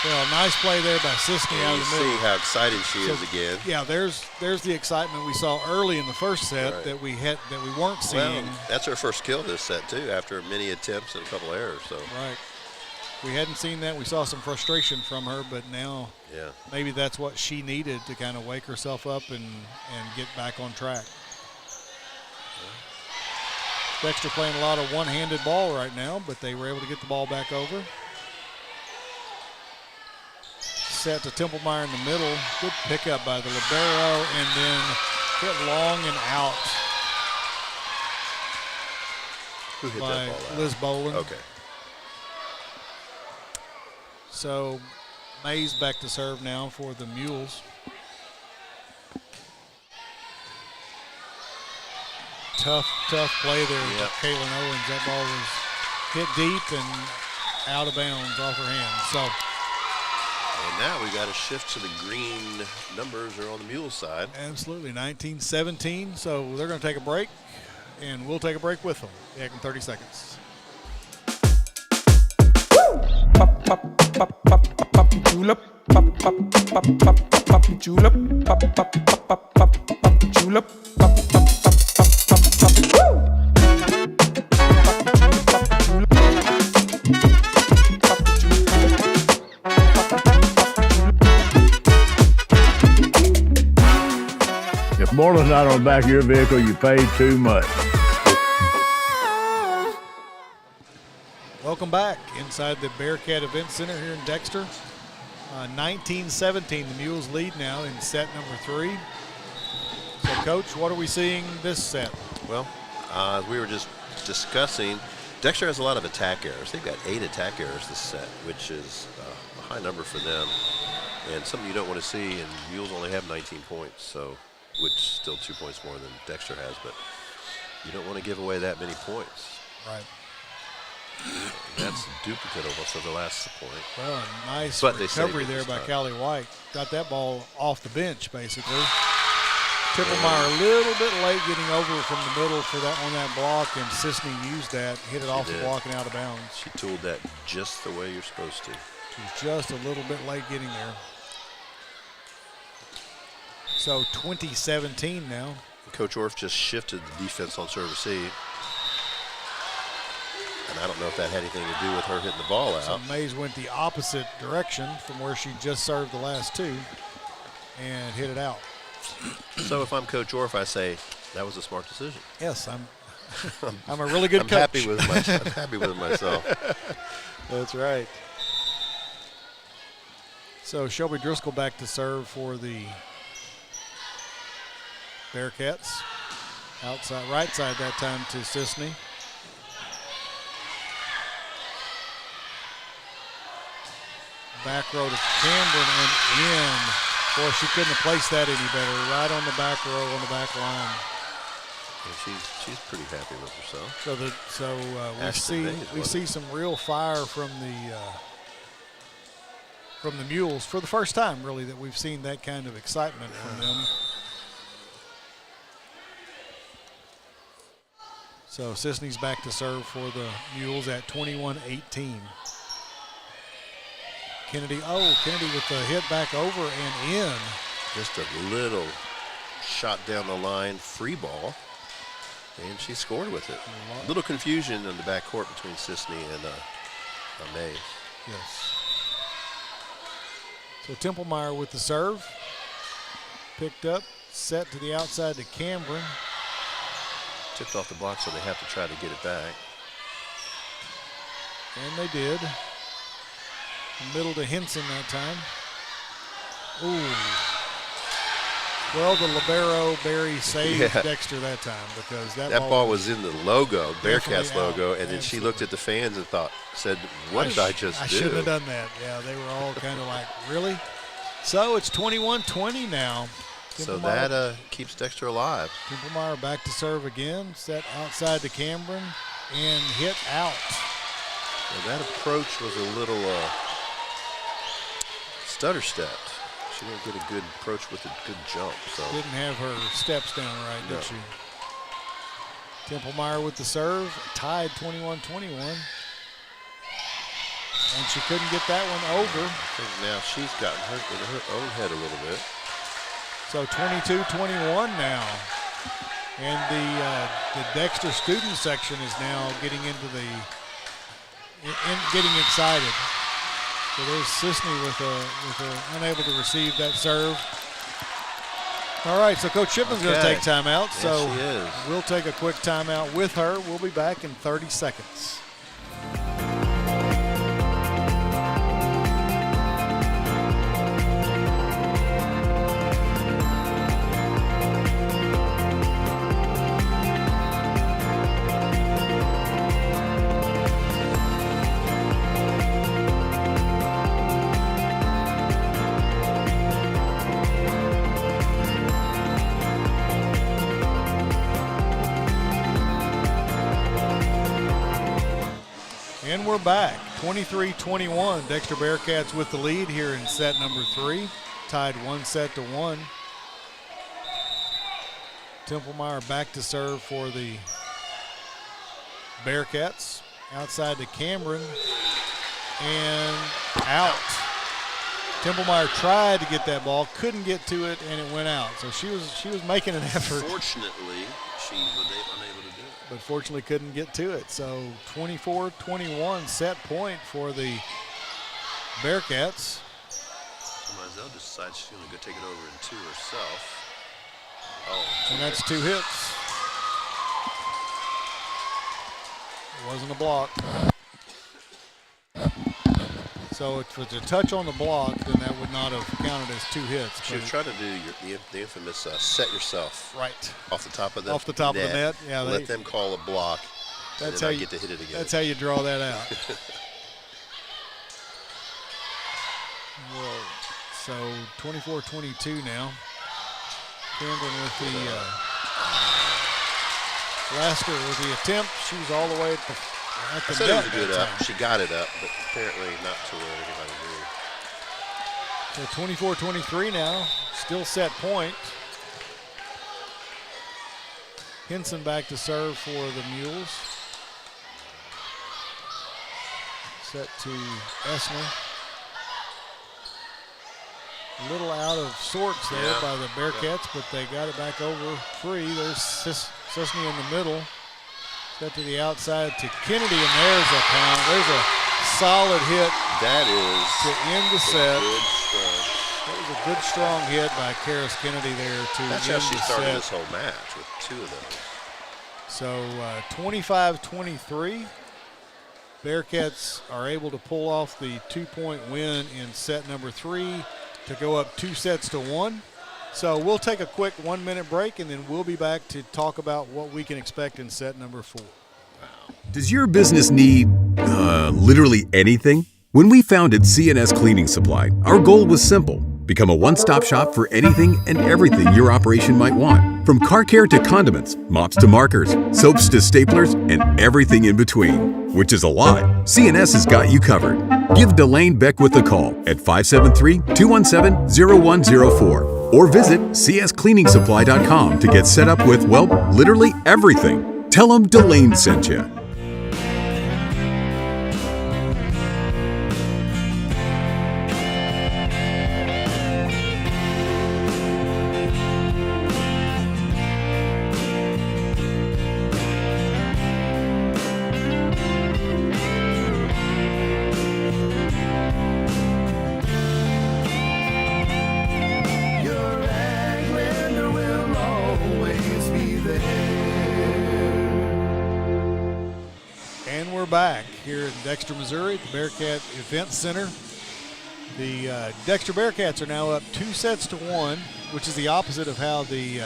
Well, nice play there by Sisney out of the middle. See how excited she is again. Yeah, there's the excitement we saw early in the first set that we weren't seeing. Well, that's her first kill this set too, after many attempts and a couple errors. So right, we hadn't seen that. We saw some frustration from her, but now maybe that's what she needed to kind of wake herself up and get back on track. Dexter playing a lot of one-handed ball right now, but they were able to get the ball back over. Set to Templemeyer in the middle. Good pickup by the libero, and then hit long and out. Who hit by that ball out? Liz Boland. Okay. So Mays back to serve now for the Mules. Tough play there by Kaylin Owens. That ball was hit deep and out of bounds off her hand. So. And now we got to shift to the green numbers are on the Mules side. Absolutely, 19-17. So they're going to take a break, and we'll take a break with them. Back in 30 seconds. Pop, pop, pop, pop, pop, julep. Pop, pop, pop, pop, pop, julep. Pop, pop, pop, pop, pop, julep. Pop, pop, pop, pop, pop, pop. If Moreland's not on the back of your vehicle, you paid too much. Welcome back inside the Bearcat Event Center here in Dexter. 19-17, the Mules lead now in set number 3. So, Coach, what are we seeing this set? Well, as we were just discussing, Dexter has a lot of attack errors. They've got 8 attack errors this set, which is a high number for them, and something you don't want to see, and Mules only have 19 points, so which is still 2 points more than Dexter has, but you don't want to give away that many points. Right. That's a duplicate almost of the last point. Well, a nice recovery there by Callie White. Got that ball off the bench, basically. Tipplemeyer a little bit late getting over from the middle for that on that block, and Sisney used that, hit it off the block and out of bounds. She tooled that just the way you're supposed to. She's just a little bit late getting there. So 20-17 now. Coach Orff just shifted the defense on serve receive. And I don't know if that had anything to do with her hitting the ball out. So Mays went the opposite direction from where she just served the last two and hit it out. So if I'm Coach Orff, I say that was a smart decision. Yes, I'm a really good coach. I'm happy with myself. That's right. So Shelby Driscoll back to serve for the Bearcats. Outside, right side that time to Sisney. Back row to Cameron and in. Boy, she couldn't have placed that any better. Right on the back row on the back line. And she's pretty happy with herself. We see some real fire from the Mules for the first time, really, that we've seen that kind of excitement from them. So Sisney's back to serve for the Mules at 21-18. Kennedy with the hit back over and in. Just a little shot down the line, free ball, and she scored with it. A little confusion in the backcourt between Sisney and Mays. Yes. So Templemeyer with the serve. Picked up, set to the outside to Cameron. Tipped off the block, so they have to try to get it back. And they did. Middle to Henson that time. Ooh. Well, the libero Barry saved Dexter that time because that ball was in the logo, Bearcats logo, and then she looked at the fans and said, what did I just do? I shouldn't have done that. Yeah, they were all kind of like, really? So it's 21-20 now. So that keeps Dexter alive. Templemeyer back to serve again, set outside to Cameron, and hit out. So that approach was a little stutter-stepped. She didn't get a good approach with a good jump. So didn't have her steps down right, did she? Templemeyer with the serve, tied 21-21. And she couldn't get that one over. I think now she's gotten hurt in her own head a little bit. So 22-21 now. And the Dexter student section is now getting into getting excited. So there's Sisney with unable to receive that serve. All right, so Coach Shipman's going to take timeout. Yes, so she is. We'll take a quick timeout with her. We'll be back in 30 seconds. And we're back, 23-21. Dexter Bearcats with the lead here in set number 3. Tied 1-1. Templemeyer back to serve for the Bearcats. Outside to Cameron and out. Templemeyer tried to get that ball, couldn't get to it, and it went out. So she was making an effort. Fortunately, she was unable to do it. But fortunately couldn't get to it. So 24-21 set point for the Bearcats. So Mizell decides she's going to go take it over in 2 herself. And that's 2 hits. It wasn't a block. So if it's a touch on the block, then that would not have counted as 2 hits. She was trying to do the infamous set yourself right off the top of the of the net. Yeah, let them call a block. That's and how then I get to hit it again. That's how you draw that out. Well, so 24-22 now. Camden with the Lasker with the attempt. She was all the way at the I said it was a good up. She got it up, but apparently not to where anybody knew. So 24-23 now, still set point. Henson back to serve for the Mules. Set to Esner. A little out of sorts there by the Bearcats, but they got it back over free. There's Sisney in the middle. Set to the outside to Kennedy, and there's a pound. There's a solid hit. That is to end the set. Good strong. That was a good strong hit by Karis Kennedy there to That's end how she the started set. this whole match with 2 of them. So 25-23. Bearcats are able to pull off the 2-point win in set number 3 to go up 2-1. So we'll take a quick 1-minute break, and then we'll be back to talk about what we can expect in set number 4. Does your business need literally anything? When we founded CNS Cleaning Supply, our goal was simple. Become a one-stop shop for anything and everything your operation might want. From car care to condiments, mops to markers, soaps to staplers, and everything in between. Which is a lot. CNS has got you covered. Give Delane Beckwith a call at 573-217-0104 or visit cscleaningsupply.com to get set up with, well, literally everything. Tell them Delane sent you. Back here in Dexter, Missouri, the Bearcat Event Center. The Dexter Bearcats are now up 2-1, which is the opposite of how the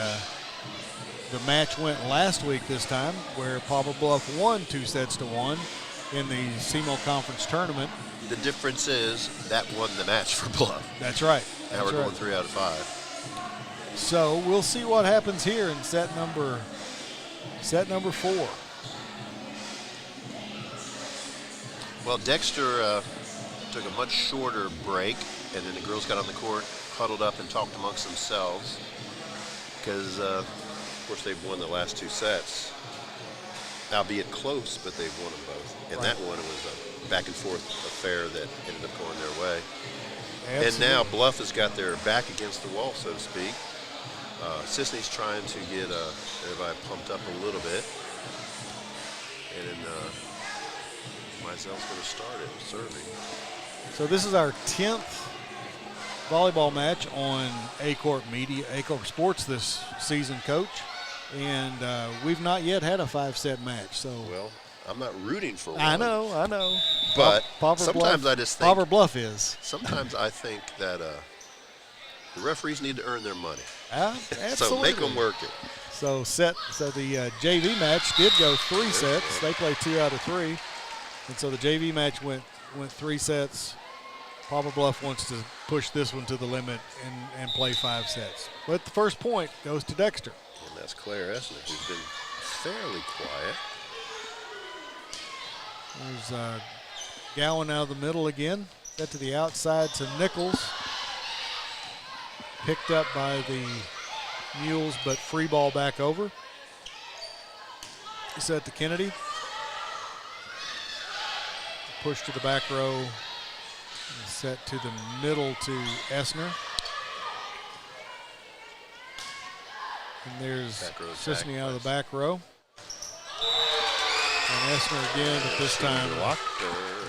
match went last week this time, where Poplar Bluff won 2-1 in the SEMO Conference tournament. The difference is that won the match for Bluff. That's right. Now we're going 3 out of 5. So we'll see what happens here in set number 4. Well, Dexter took a much shorter break, and then the girls got on the court, huddled up, and talked amongst themselves because, of course, they've won the last 2 sets, albeit close, but they've won them both. And that one was a back-and-forth affair that ended up going their way. Absolutely. And now Bluff has got their back against the wall, so to speak. Sisney's trying to get everybody pumped up a little bit. And then Meisel's going to start it serving. So this is our 10th volleyball match on Aycorp Sports this season, Coach. And we've not yet had a 5-set match. So well, I'm not rooting for one. I know. But sometimes I just think Poplar Bluff is. Sometimes I think that the referees need to earn their money. Absolutely. So make them work it. So the JV match did go 3 sets. They played 2 out of 3. And so the JV match went 3 sets. Poplar Bluff wants to push this one to the limit and play 5 sets. But the first point goes to Dexter. And that's Claire Essner, who's been fairly quiet. There's Gowan out of the middle again. Set to the outside to Nichols. Picked up by the Mules, but free ball back over. Set to Kennedy. Push to the back row. Set to the middle to Essner. And there's Sisney out of the back row. And Essner again, but this time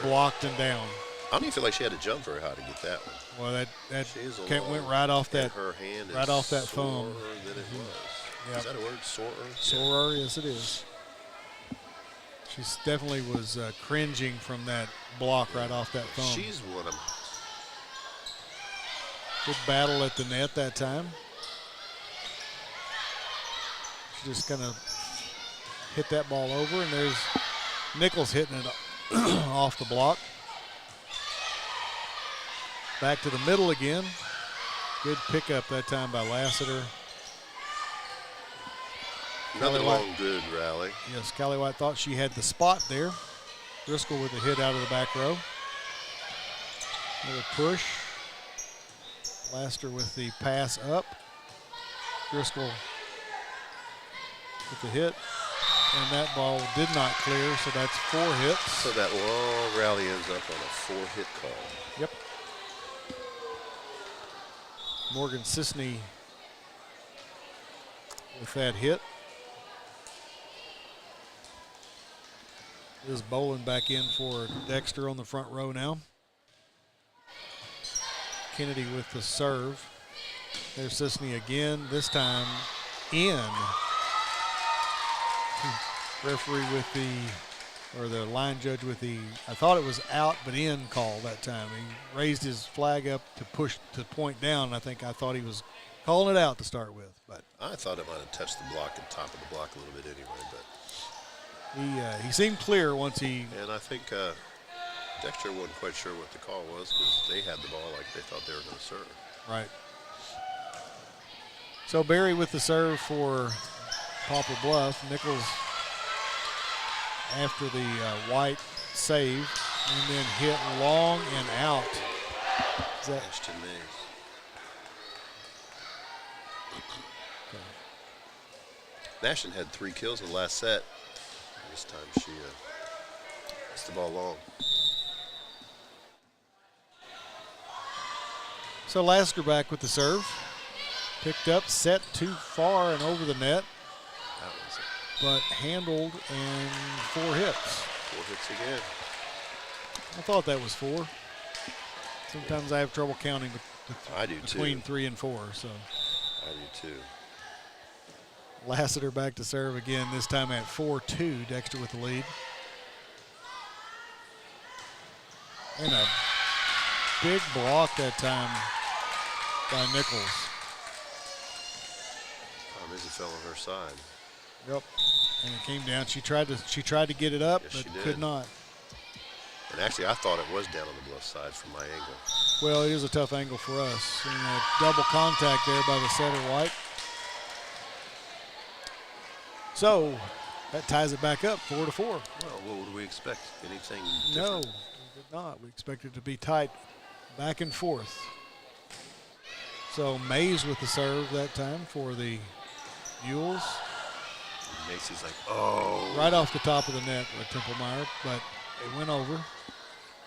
blocked and down. I don't even feel like she had to jump very high to get that one. Well, that went right off that. Her hand right off that foam. Than it was. Yep. Is that a word? Sorer? Sorer, yes, it is. She definitely was cringing from that block right off that foam. She's one of them. Good battle at the net that time. She just kind of hit that ball over, and there's Nichols hitting it off the block. Back to the middle again. Good pickup that time by Lassiter. Another long good rally. Yes, Callie White thought she had the spot there. Driscoll with a hit out of the back row. Another push. Lassiter with the pass up. Driscoll with the hit. And that ball did not clear, so that's 4 hits. So that long rally ends up on a 4-hit call. Yep. Morgan Sisney with that hit. This bowling back in for Dexter on the front row now. Kennedy with the serve. There's Sisney again, this time in. Referee with the line judge with the, I thought it was out but in call that time. He raised his flag up to point down, and I thought he was calling it out to start with. But I thought it might have touched the block and top of the block a little bit anyway, but. He seemed clear once he. And I think Dexter wasn't quite sure what the call was because they had the ball like they thought they were going to serve. Right. So Barry with the serve for Poplar Bluff. Nichols after the White save and then hit long and out. Is that Ashton Mays? Nashton had 3 kills in the last set. This time she hits the ball long. So Lasker back with the serve. Picked up, set too far and over the net. That was it. But handled and 4 hits. 4 hits again. I thought that was 4. Sometimes I have trouble counting I do between too. 3 and 4. So I do too. Lassiter back to serve again, this time at 4-2. Dexter with the lead. And a big block that time by Nichols. Missy fell on her side. Yep. And it came down. She tried to get it up, yes, but could not. And actually, I thought it was down on the Bluff side from my angle. Well, it is a tough angle for us. And a double contact there by the setter, White. So that ties it back up 4-4. Well, what would we expect? Anything different? No, we did not. We expected it to be tight back and forth. So Mays with the serve that time for the Mules. Macy's like, oh. Right off the top of the net with Templemeyer, but it went over.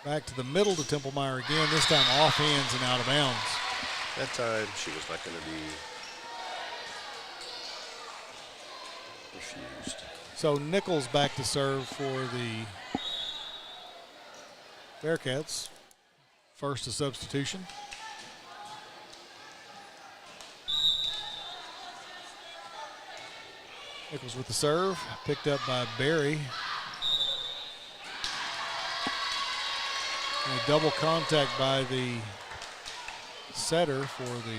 Back to the middle to Templemeyer again, this time off hands and out of bounds. That time she was not going to be refused. So Nichols back to serve for the Bearcats. First a substitution. Nichols with the serve, picked up by Barry. And a double contact by the setter for the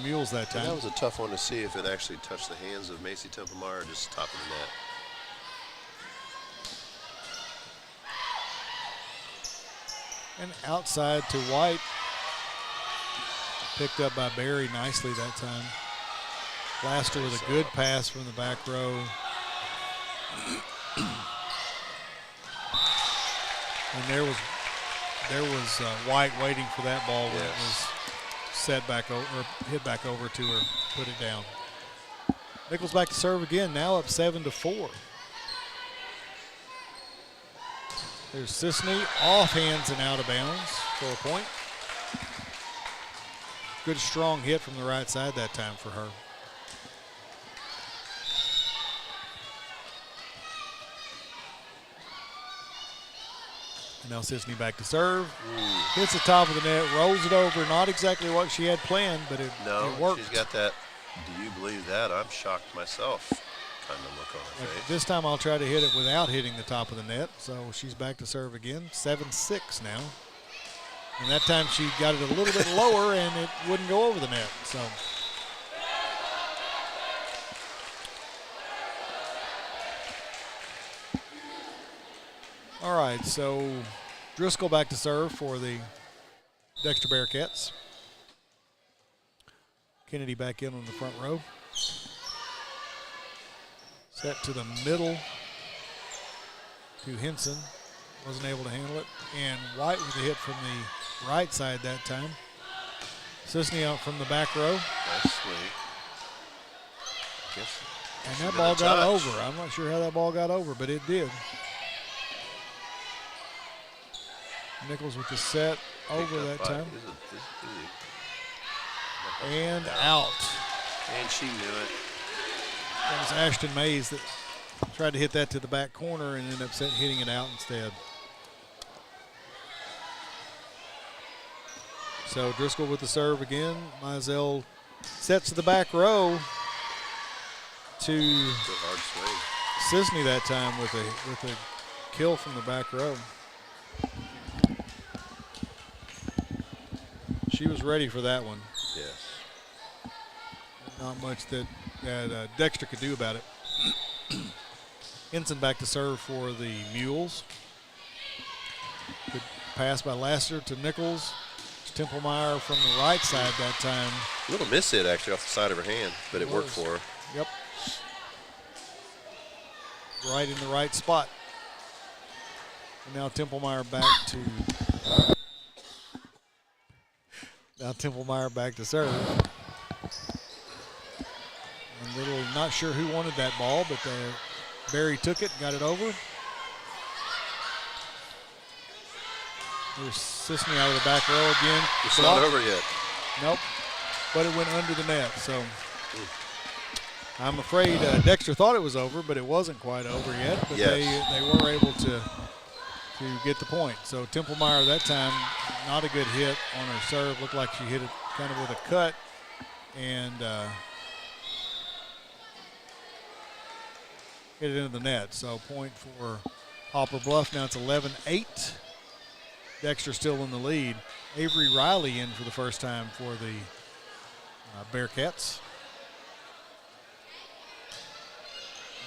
Mules that time. And that was a tough one to see if it actually touched the hands of Macy Templemeyer or just top of the net. And outside to White. Picked up by Barry nicely that time. Laster with a good pass from the back row. And there was White waiting for that ball when it was set back over, or hit back over to her, put it down. Nichols back to serve again, now up 7-4. There's Sisney, off hands and out of bounds for a point. Good strong hit from the right side that time for her. And now Sisney back to serve. Hits the top of the net, rolls it over. Not exactly what she had planned, but it worked. She's got that, do you believe that? I'm shocked myself kind of look on her face. This time I'll try to hit it without hitting the top of the net. So she's back to serve again, 7-6 now. And that time she got it a little bit lower and it wouldn't go over the net. So all right, so Driscoll back to serve for the Dexter Bearcats. Kennedy back in on the front row. Set to the middle to Henson. Wasn't able to handle it. And White with a hit from the right side that time. Sisney out from the back row. Nice swing. And that ball got over. I'm not sure how that ball got over, but it did. Nichols with the set over that time. And out. And she knew it. That was Ashton Mays that Tried to hit that to the back corner and ended up hitting it out instead. So Driscoll with the serve again. Mizell sets to the back row to Sisney that time with a kill from the back row. She was ready for that one. Yes. Not much that Dexter could do about it. Ensign back to serve for the Mules. Good pass by Lassiter to Nichols. Templemeyer from the right side that time. A little miss hit actually off the side of her hand, but it worked for her. Yep. Right in the right spot. And now Templemeyer back to serve. A little not sure who wanted that ball, but Barry took it and got it over. There's Sisney out of the back row again. It's not over yet. Nope. But it went under the net, so I'm afraid Dexter thought it was over, but it wasn't quite over yet. But they were able to get the point. So Templemeyer that time, not a good hit on her serve. Looked like she hit it kind of with a cut. And hit it into the net. So point for Poplar Bluff. Now it's 11-8. Dexter still in the lead. Avery Riley in for the first time for the Bearcats.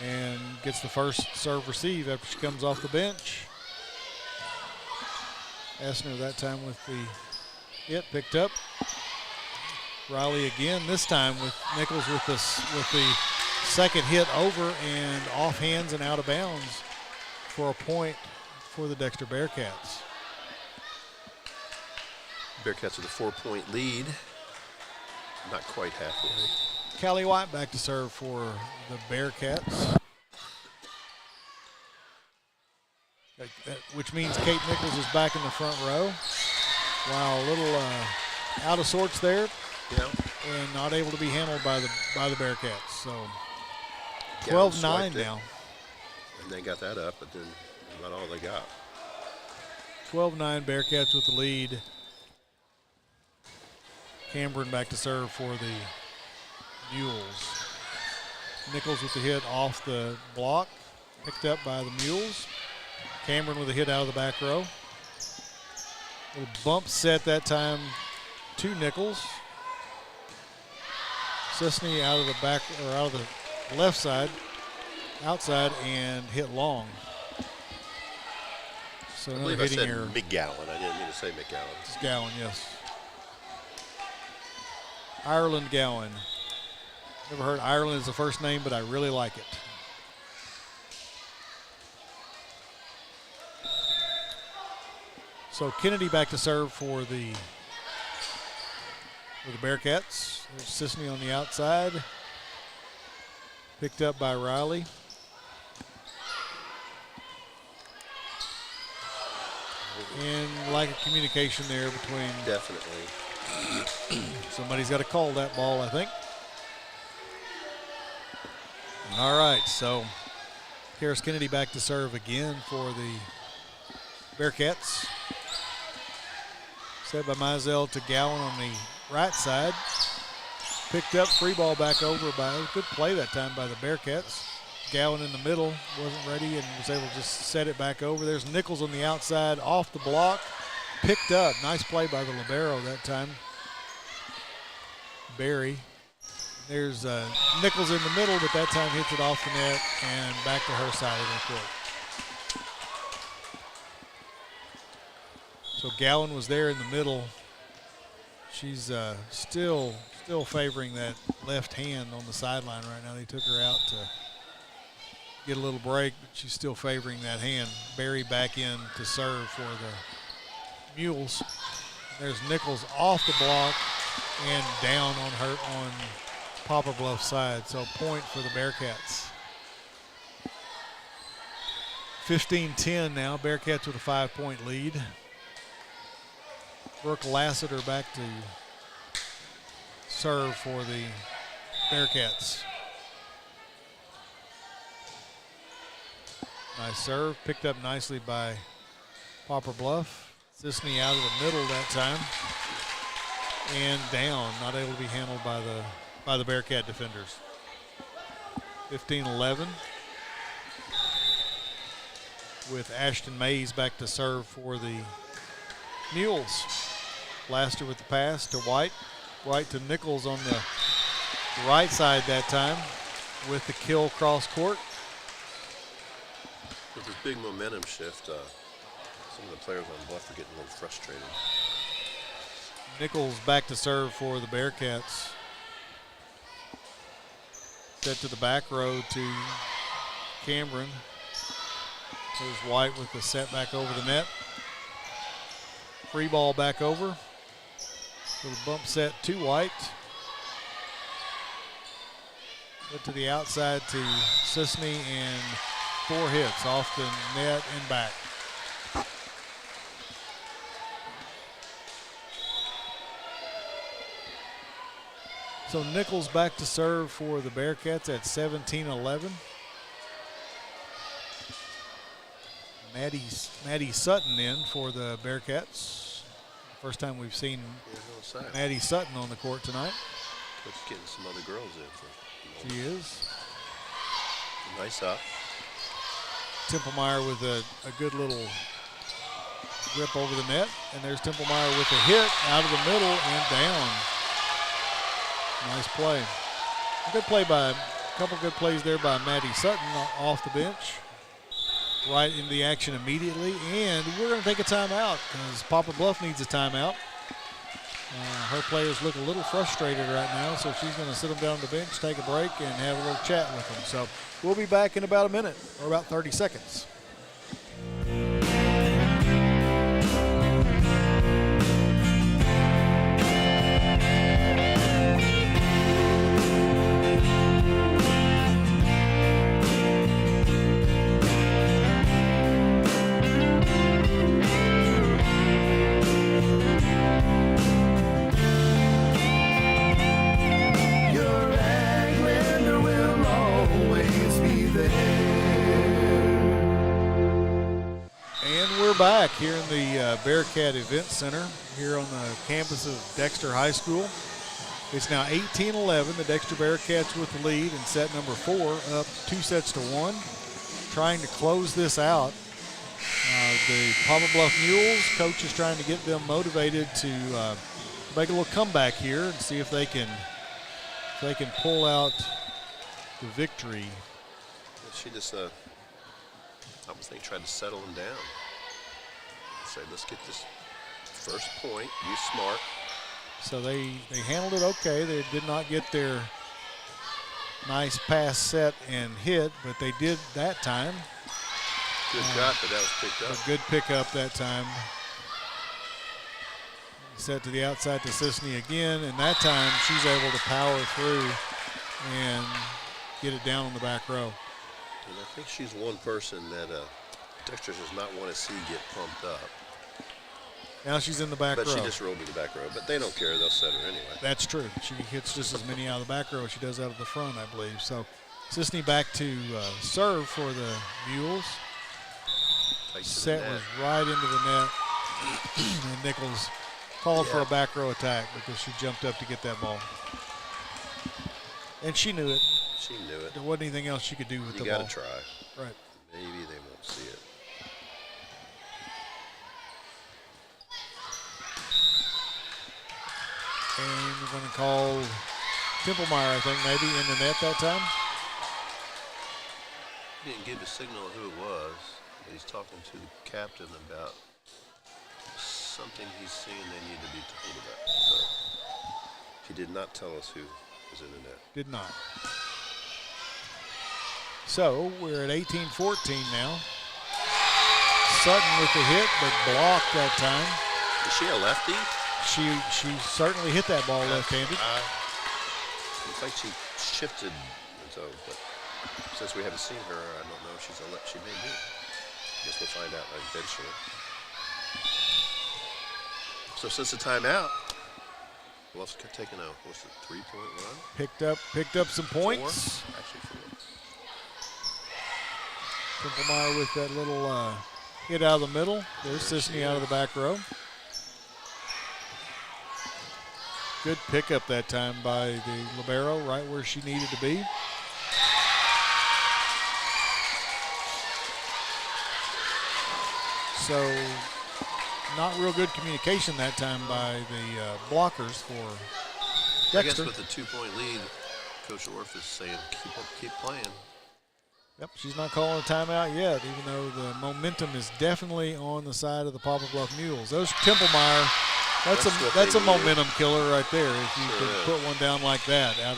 And gets the first serve receive after she comes off the bench. Essner that time with the hit picked up. Riley again, this time with Nichols with the second hit over and off hands and out of bounds for a point for the Dexter Bearcats. Bearcats with a 4-point lead. Not quite halfway. Callie White back to serve for the Bearcats. Which means Kate Nichols is back in the front row. Wow, a little out of sorts there. Yeah. And not able to be handled by the Bearcats. So 12-9 now. And they got that up, but then about all they got. 12-9 Bearcats with the lead. Cameron back to serve for the Mules. Nichols with the hit off the block, picked up by the Mules. Cameron with a hit out of the back row. Little bump set that time to Nichols. Sisney out of the back, or out of the left side, outside, and hit long. So I another believe I hitting said error. McGowan. I didn't mean to say McGowan. It's Gowan, yes. Ireland Gowan. Never heard Ireland as a first name, but I really like it. So Kennedy back to serve for the Bearcats. There's Sisney on the outside. Picked up by Riley. And lack of communication there between. Definitely. Somebody's got to call that ball, I think. All right, so Karis Kennedy back to serve again for the Bearcats. Set by Mizell to Gowan on the right side. Picked up, free ball back over by a good play that time by the Bearcats. Gowan in the middle, wasn't ready and was able to just set it back over. There's Nichols on the outside, off the block, picked up. Nice play by the libero that time. Barry. There's Nichols in the middle, but that time hits it off the net and back to her side of the court. So Gowan was there in the middle. She's still favoring that left hand on the sideline right now. They took her out to get a little break, but she's still favoring that hand. Barry back in to serve for the Mules. There's Nichols off the block and down on Poplar Bluff side. So point for the Bearcats. 15-10 now. Bearcats with a 5-point lead. Brooke Lassiter back to serve for the Bearcats. Nice serve, picked up nicely by Poplar Bluff. Sisney out of the middle that time. And down, not able to be handled by the Bearcat defenders. 15-11. With Ashton Mays back to serve for the Mules. Blaster with the pass to White. White to Nichols on the right side that time with the kill cross court. With this big momentum shift, some of the players on Bluff are getting a little frustrated. Nichols back to serve for the Bearcats. Set to the back row to Cameron. There's White with the set back over the net. Free ball back over. Little bump set to White. Get to the outside to Sisney and 4 hits off the net and back. So Nichols back to serve for the Bearcats at 17-11. Maddie Sutton in for the Bearcats. First time we've seen Maddie Sutton on the court tonight. Coach getting some other girls in. She is. Nice up. Templemeyer with a good little grip over the net. And there's Templemeyer with a hit out of the middle and down. Nice play. A couple good plays there by Maddie Sutton off the bench. Right into the action immediately, and we're going to take a timeout because Poplar Bluff needs a timeout. Her players look a little frustrated right now, so she's going to sit them down on the bench, take a break, and have a little chat with them. So we'll be back in about a minute, or about 30 seconds. Back here in the Bearcat Event Center here on the campus of Dexter High School. It's now 18-11. The Dexter Bearcats with the lead in set number 4, up 2-1. Trying to close this out. The Poplar Bluff Mules, coach is trying to get them motivated to make a little comeback here and see if they can pull out the victory. She just, I was thinking, tried to settle them down. Say, let's get this first point. Be smart. So they handled it okay. They did not get their nice pass set and hit, but they did that time. Good shot, but that was picked up. A good pickup that time. Set to the outside to Sisney again, and that time she's able to power through and get it down on the back row. And I think she's one person that Dexter does not want to see get pumped up. Now she's in the back row. But she just rolled to the back row. But they don't care. They'll set her anyway. That's true. She hits just as many out of the back row as she does out of the front, I believe. So Sisney back to serve for the Mules. Set was right into the net. And Nichols called for a back row attack because she jumped up to get that ball. And she knew it. She knew it. There wasn't anything else she could do with the ball. You got to try. Right. Maybe they won't see it. And we're going to call Templemeyer, I think, maybe in the net that time. He didn't give a signal of who it was, but he's talking to the captain about something he's seeing they need to be told about. So he did not tell us who was in the net. Did not. So we're at 18-14 now. Sutton with the hit, but blocked that time. Is she a lefty? She certainly hit that ball left-handed. Looks like she shifted, so, but since we haven't seen her, I don't know if she's a left. She may be. Guess we'll find out eventually. So since the timeout, Bluff's taking a what's the 3-point run? Picked up some points. 4? Actually 4. Templemeyer with that little hit out of the middle. There's Sisney out of the back row. Good pickup that time by the libero, right where she needed to be. So not real good communication that time by the blockers for Dexter. I guess with a 2-point lead, Coach Orff is saying keep playing. Yep, she's not calling a timeout yet, even though the momentum is definitely on the side of the Poplar Bluff Mules. Those Templemeyer, that's a momentum killer right there. If you can put one down like that out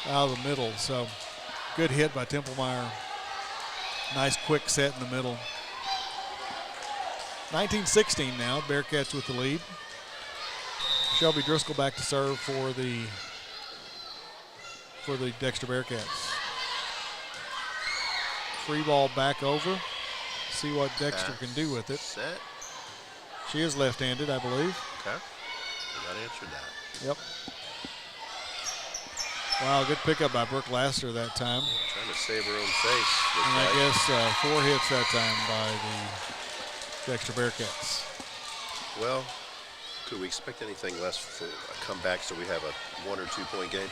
of the middle. So good hit by Templemeyer. Nice quick set in the middle. 19-16 now, Bearcats with the lead. Shelby Driscoll back to serve for the Dexter Bearcats. Free ball back over. See what Dexter can do with it. Set. She is left-handed, I believe. Okay. That answered that. Yep. Wow, good pickup by Brooke Laster that time. Trying to save her own face. And I guess 4 hits that time by the Dexter Bearcats. Well, could we expect anything less for a comeback so we have a 1 or 2 point game?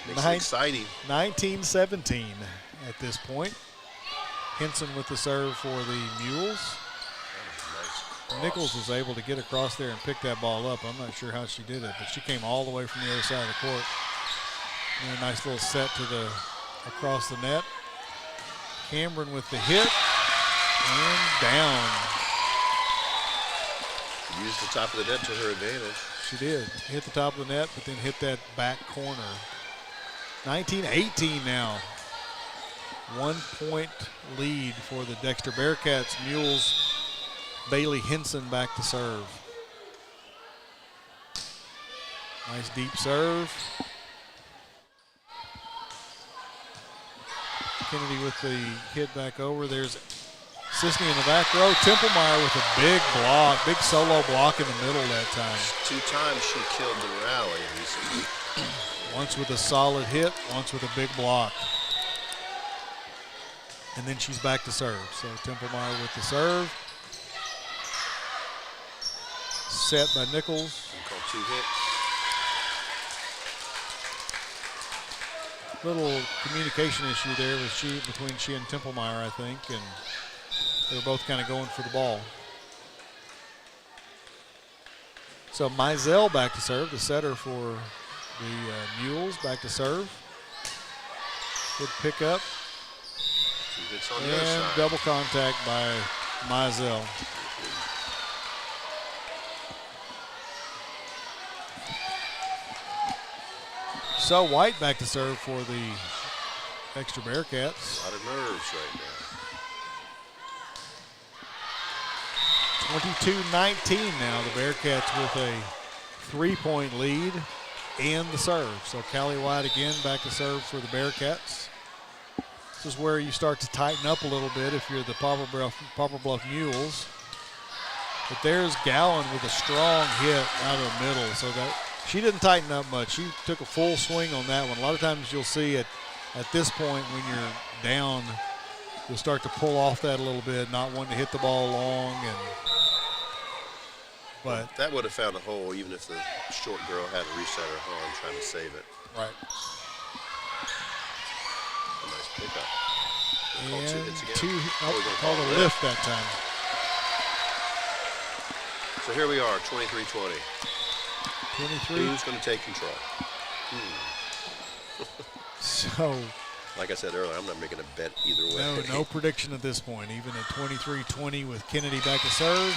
Makes it exciting. 19-17 at this point. Henson with the serve for the Mules. Nice. Nichols was able to get across there and pick that ball up. I'm not sure how she did it, but she came all the way from the other side of the court. And a nice little set to the across the net. Cameron with the hit and down. Used the top of the net to her advantage. She did. Hit the top of the net, but then hit that back corner. 19-18 now. 1 point lead for the Dexter Bearcats. Mules, Bailey Henson back to serve. Nice deep serve. Kennedy with the hit back over. There's Sisney in the back row. Templemeyer with a big block, big solo block in the middle that time. 2 times she killed the rally recently. Once with a solid hit, once with a big block. And then she's back to serve. So Templemeyer with the serve. Set by Nichols. Call 2 hits. Little communication issue there between she and Templemeyer, I think, and they were both kind of going for the ball. So Mizell back to serve, the setter for the Mules, back to serve. Good pickup. 2 hits on the other side. Double contact by Mizell. So White back to serve for the Dexter Bearcats. A lot of nerves right now. 22-19 now. The Bearcats with a 3-point lead and the serve. So Callie White again back to serve for the Bearcats. This is where you start to tighten up a little bit if you're the Poplar Bluff Mules. But there's Gowan with a strong hit out of the middle. So that she didn't tighten up much. She took a full swing on that one. A lot of times you'll see it at this point when you're down, you'll start to pull off that a little bit, not wanting to hit the ball long. But that would have found a hole even if the short girl had to reset her arm trying to save it. Right. A nice pickup. And 2 hits again. Called a lift that time. So here we are, 23-20. 23. Who's going to take control? So, like I said earlier, I'm not making a bet either way. No prediction at this point. Even at 23-20 with Kennedy back to serve,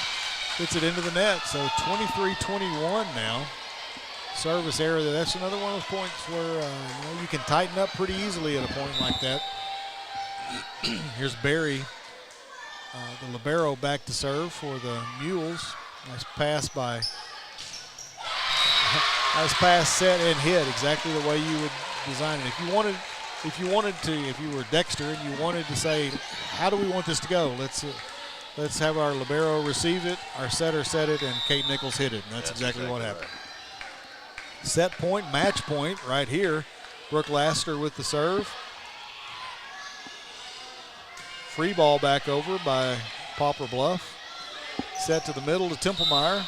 gets it into the net. So 23-21 now. Service error. That's another one of those points where you can tighten up pretty easily at a point like that. Here's Barry, the libero, back to serve for the Mules. Nice pass, set, and hit, exactly the way you would design it. If you were Dexter and you wanted to say, how do we want this to go? Let's have our libero receive it, our setter set it, and Kate Nichols hit it. And that's exactly what happened. Right. Set point, match point right here. Brooke Laster with the serve. Free ball back over by Poplar Bluff. Set to the middle to Templemeyer.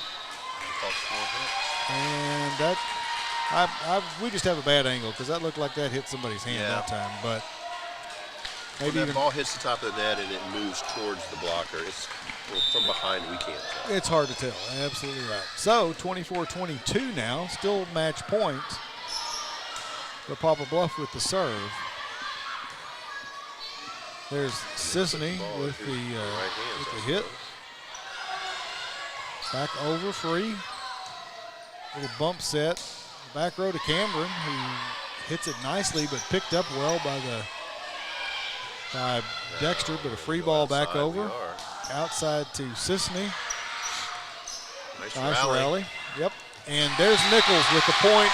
And that, we just have a bad angle because that looked like that hit somebody's hand that time. But maybe when that ball hits the top of the net and it moves towards the blocker, it's from behind we can't tell. It's hard to tell. Absolutely right. So 24-22 now, still match point for Poplar Bluff with the serve. There's Sisney with the hit. Back over free. Little bump set. Back row to Cameron, who hits it nicely but picked up well by Dexter, but a free ball back over. Outside to Sisney. Nice rally. Yep. And there's Nichols with the point.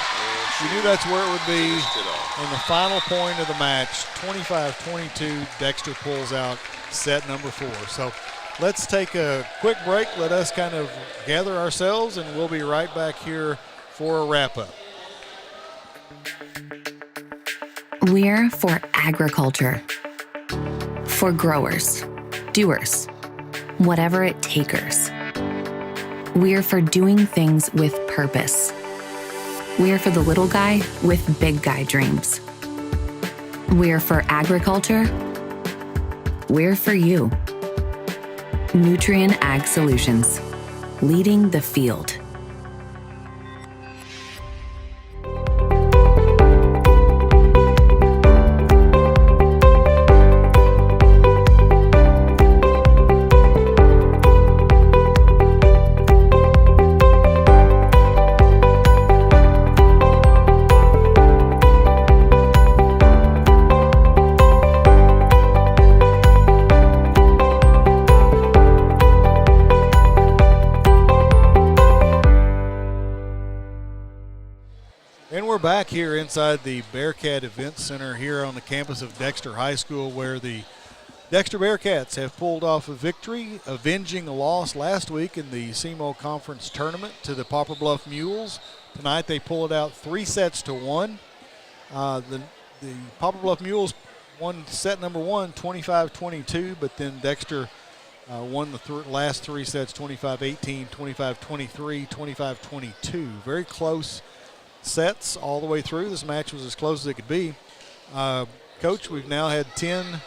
You knew that's where it would be. And the final point of the match, 25-22, Dexter pulls out set number 4. So let's take a quick break. Let us kind of gather ourselves, and we'll be right back here for a wrap-up. We're for agriculture. For growers, doers, whatever it takers. We're for doing things with purpose. We're for the little guy with big guy dreams. We're for agriculture. We're for you. Nutrien Ag Solutions, leading the field. Back here inside the Bearcat Event Center here on the campus of Dexter High School, where the Dexter Bearcats have pulled off a victory, avenging a loss last week in the SEMO Conference tournament to the Poplar Bluff Mules. Tonight they pull it out 3-1. The Poplar Bluff Mules won set number 1, 25-22, but then Dexter won the last 3 sets, 25-18, 25-23, 25-22. Very close sets all the way through. This match was as close as it could be. Coach, we've now had 10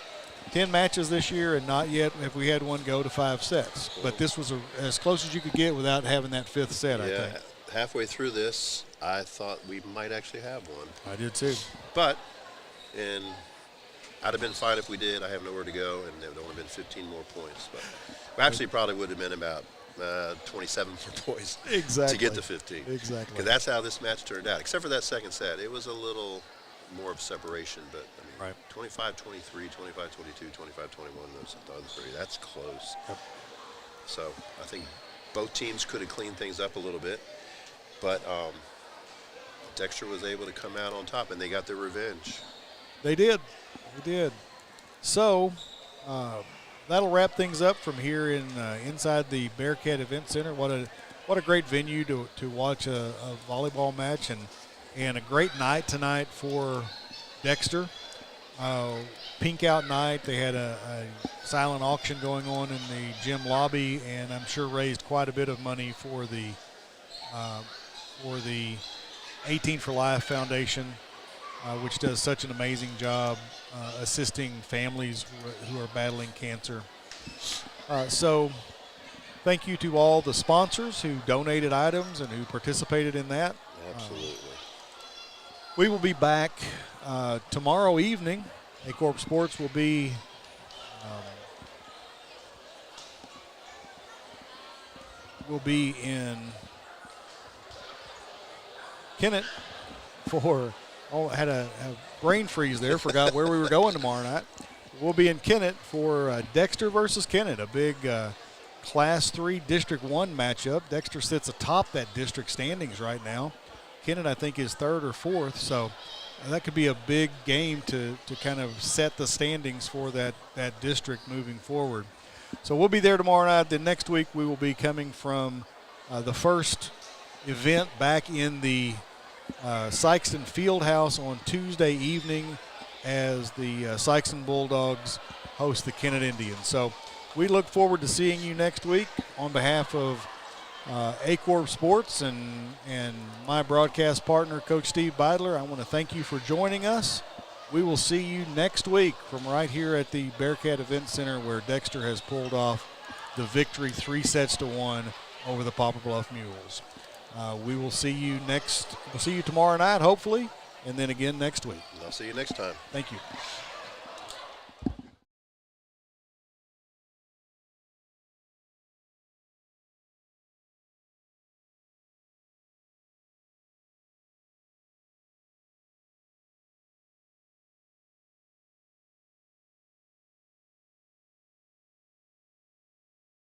matches this year, and not yet have we had one go to 5 sets. But this was as close as you could get without having that 5th set, I think. Halfway through this, I thought we might actually have one. I did too. But, and I'd have been fine if we did. I have nowhere to go, and there would only been 15 more points. But actually probably would have been about 27 more points to get to 15. Exactly. Because that's how this match turned out. Except for that second set, it was a little more of separation. But I mean, 25-23, 25-22, 25-21, those 3. That's close. Yep. So I think both teams could have cleaned things up a little bit, but Dexter was able to come out on top, and they got their revenge. They did. So. That'll wrap things up from here inside the Bearcat Event Center. What a great venue to watch a volleyball match, and a great night tonight for Dexter. Pink out night. They had a silent auction going on in the gym lobby, and I'm sure raised quite a bit of money for the 18 for Life Foundation, which does such an amazing job assisting families who are battling cancer. So thank you to all the sponsors who donated items and who participated in that. Absolutely. We will be back tomorrow evening. Aycorp Sports will be in Kennett for had a brain freeze there, forgot where we were going tomorrow night. We'll be in Kennett for Dexter versus Kennett, a big Class 3 District 1 matchup. Dexter sits atop that district standings right now. Kennett, I think, is 3rd or 4th, so that could be a big game to kind of set the standings for that district moving forward. So we'll be there tomorrow night. Then next week we will be coming from the first event back in the Sykeston Fieldhouse on Tuesday evening as the Sykeston Bulldogs host the Kennett Indians. So we look forward to seeing you next week. On behalf of Aycorp Sports and my broadcast partner, Coach Steve Beidler, I want to thank you for joining us. We will see you next week from right here at the Bearcat Event Center, where Dexter has pulled off the victory 3-1 over the Poplar Bluff Mules. We will see you tomorrow night, hopefully, and then again next week. I'll see you next time. Thank you.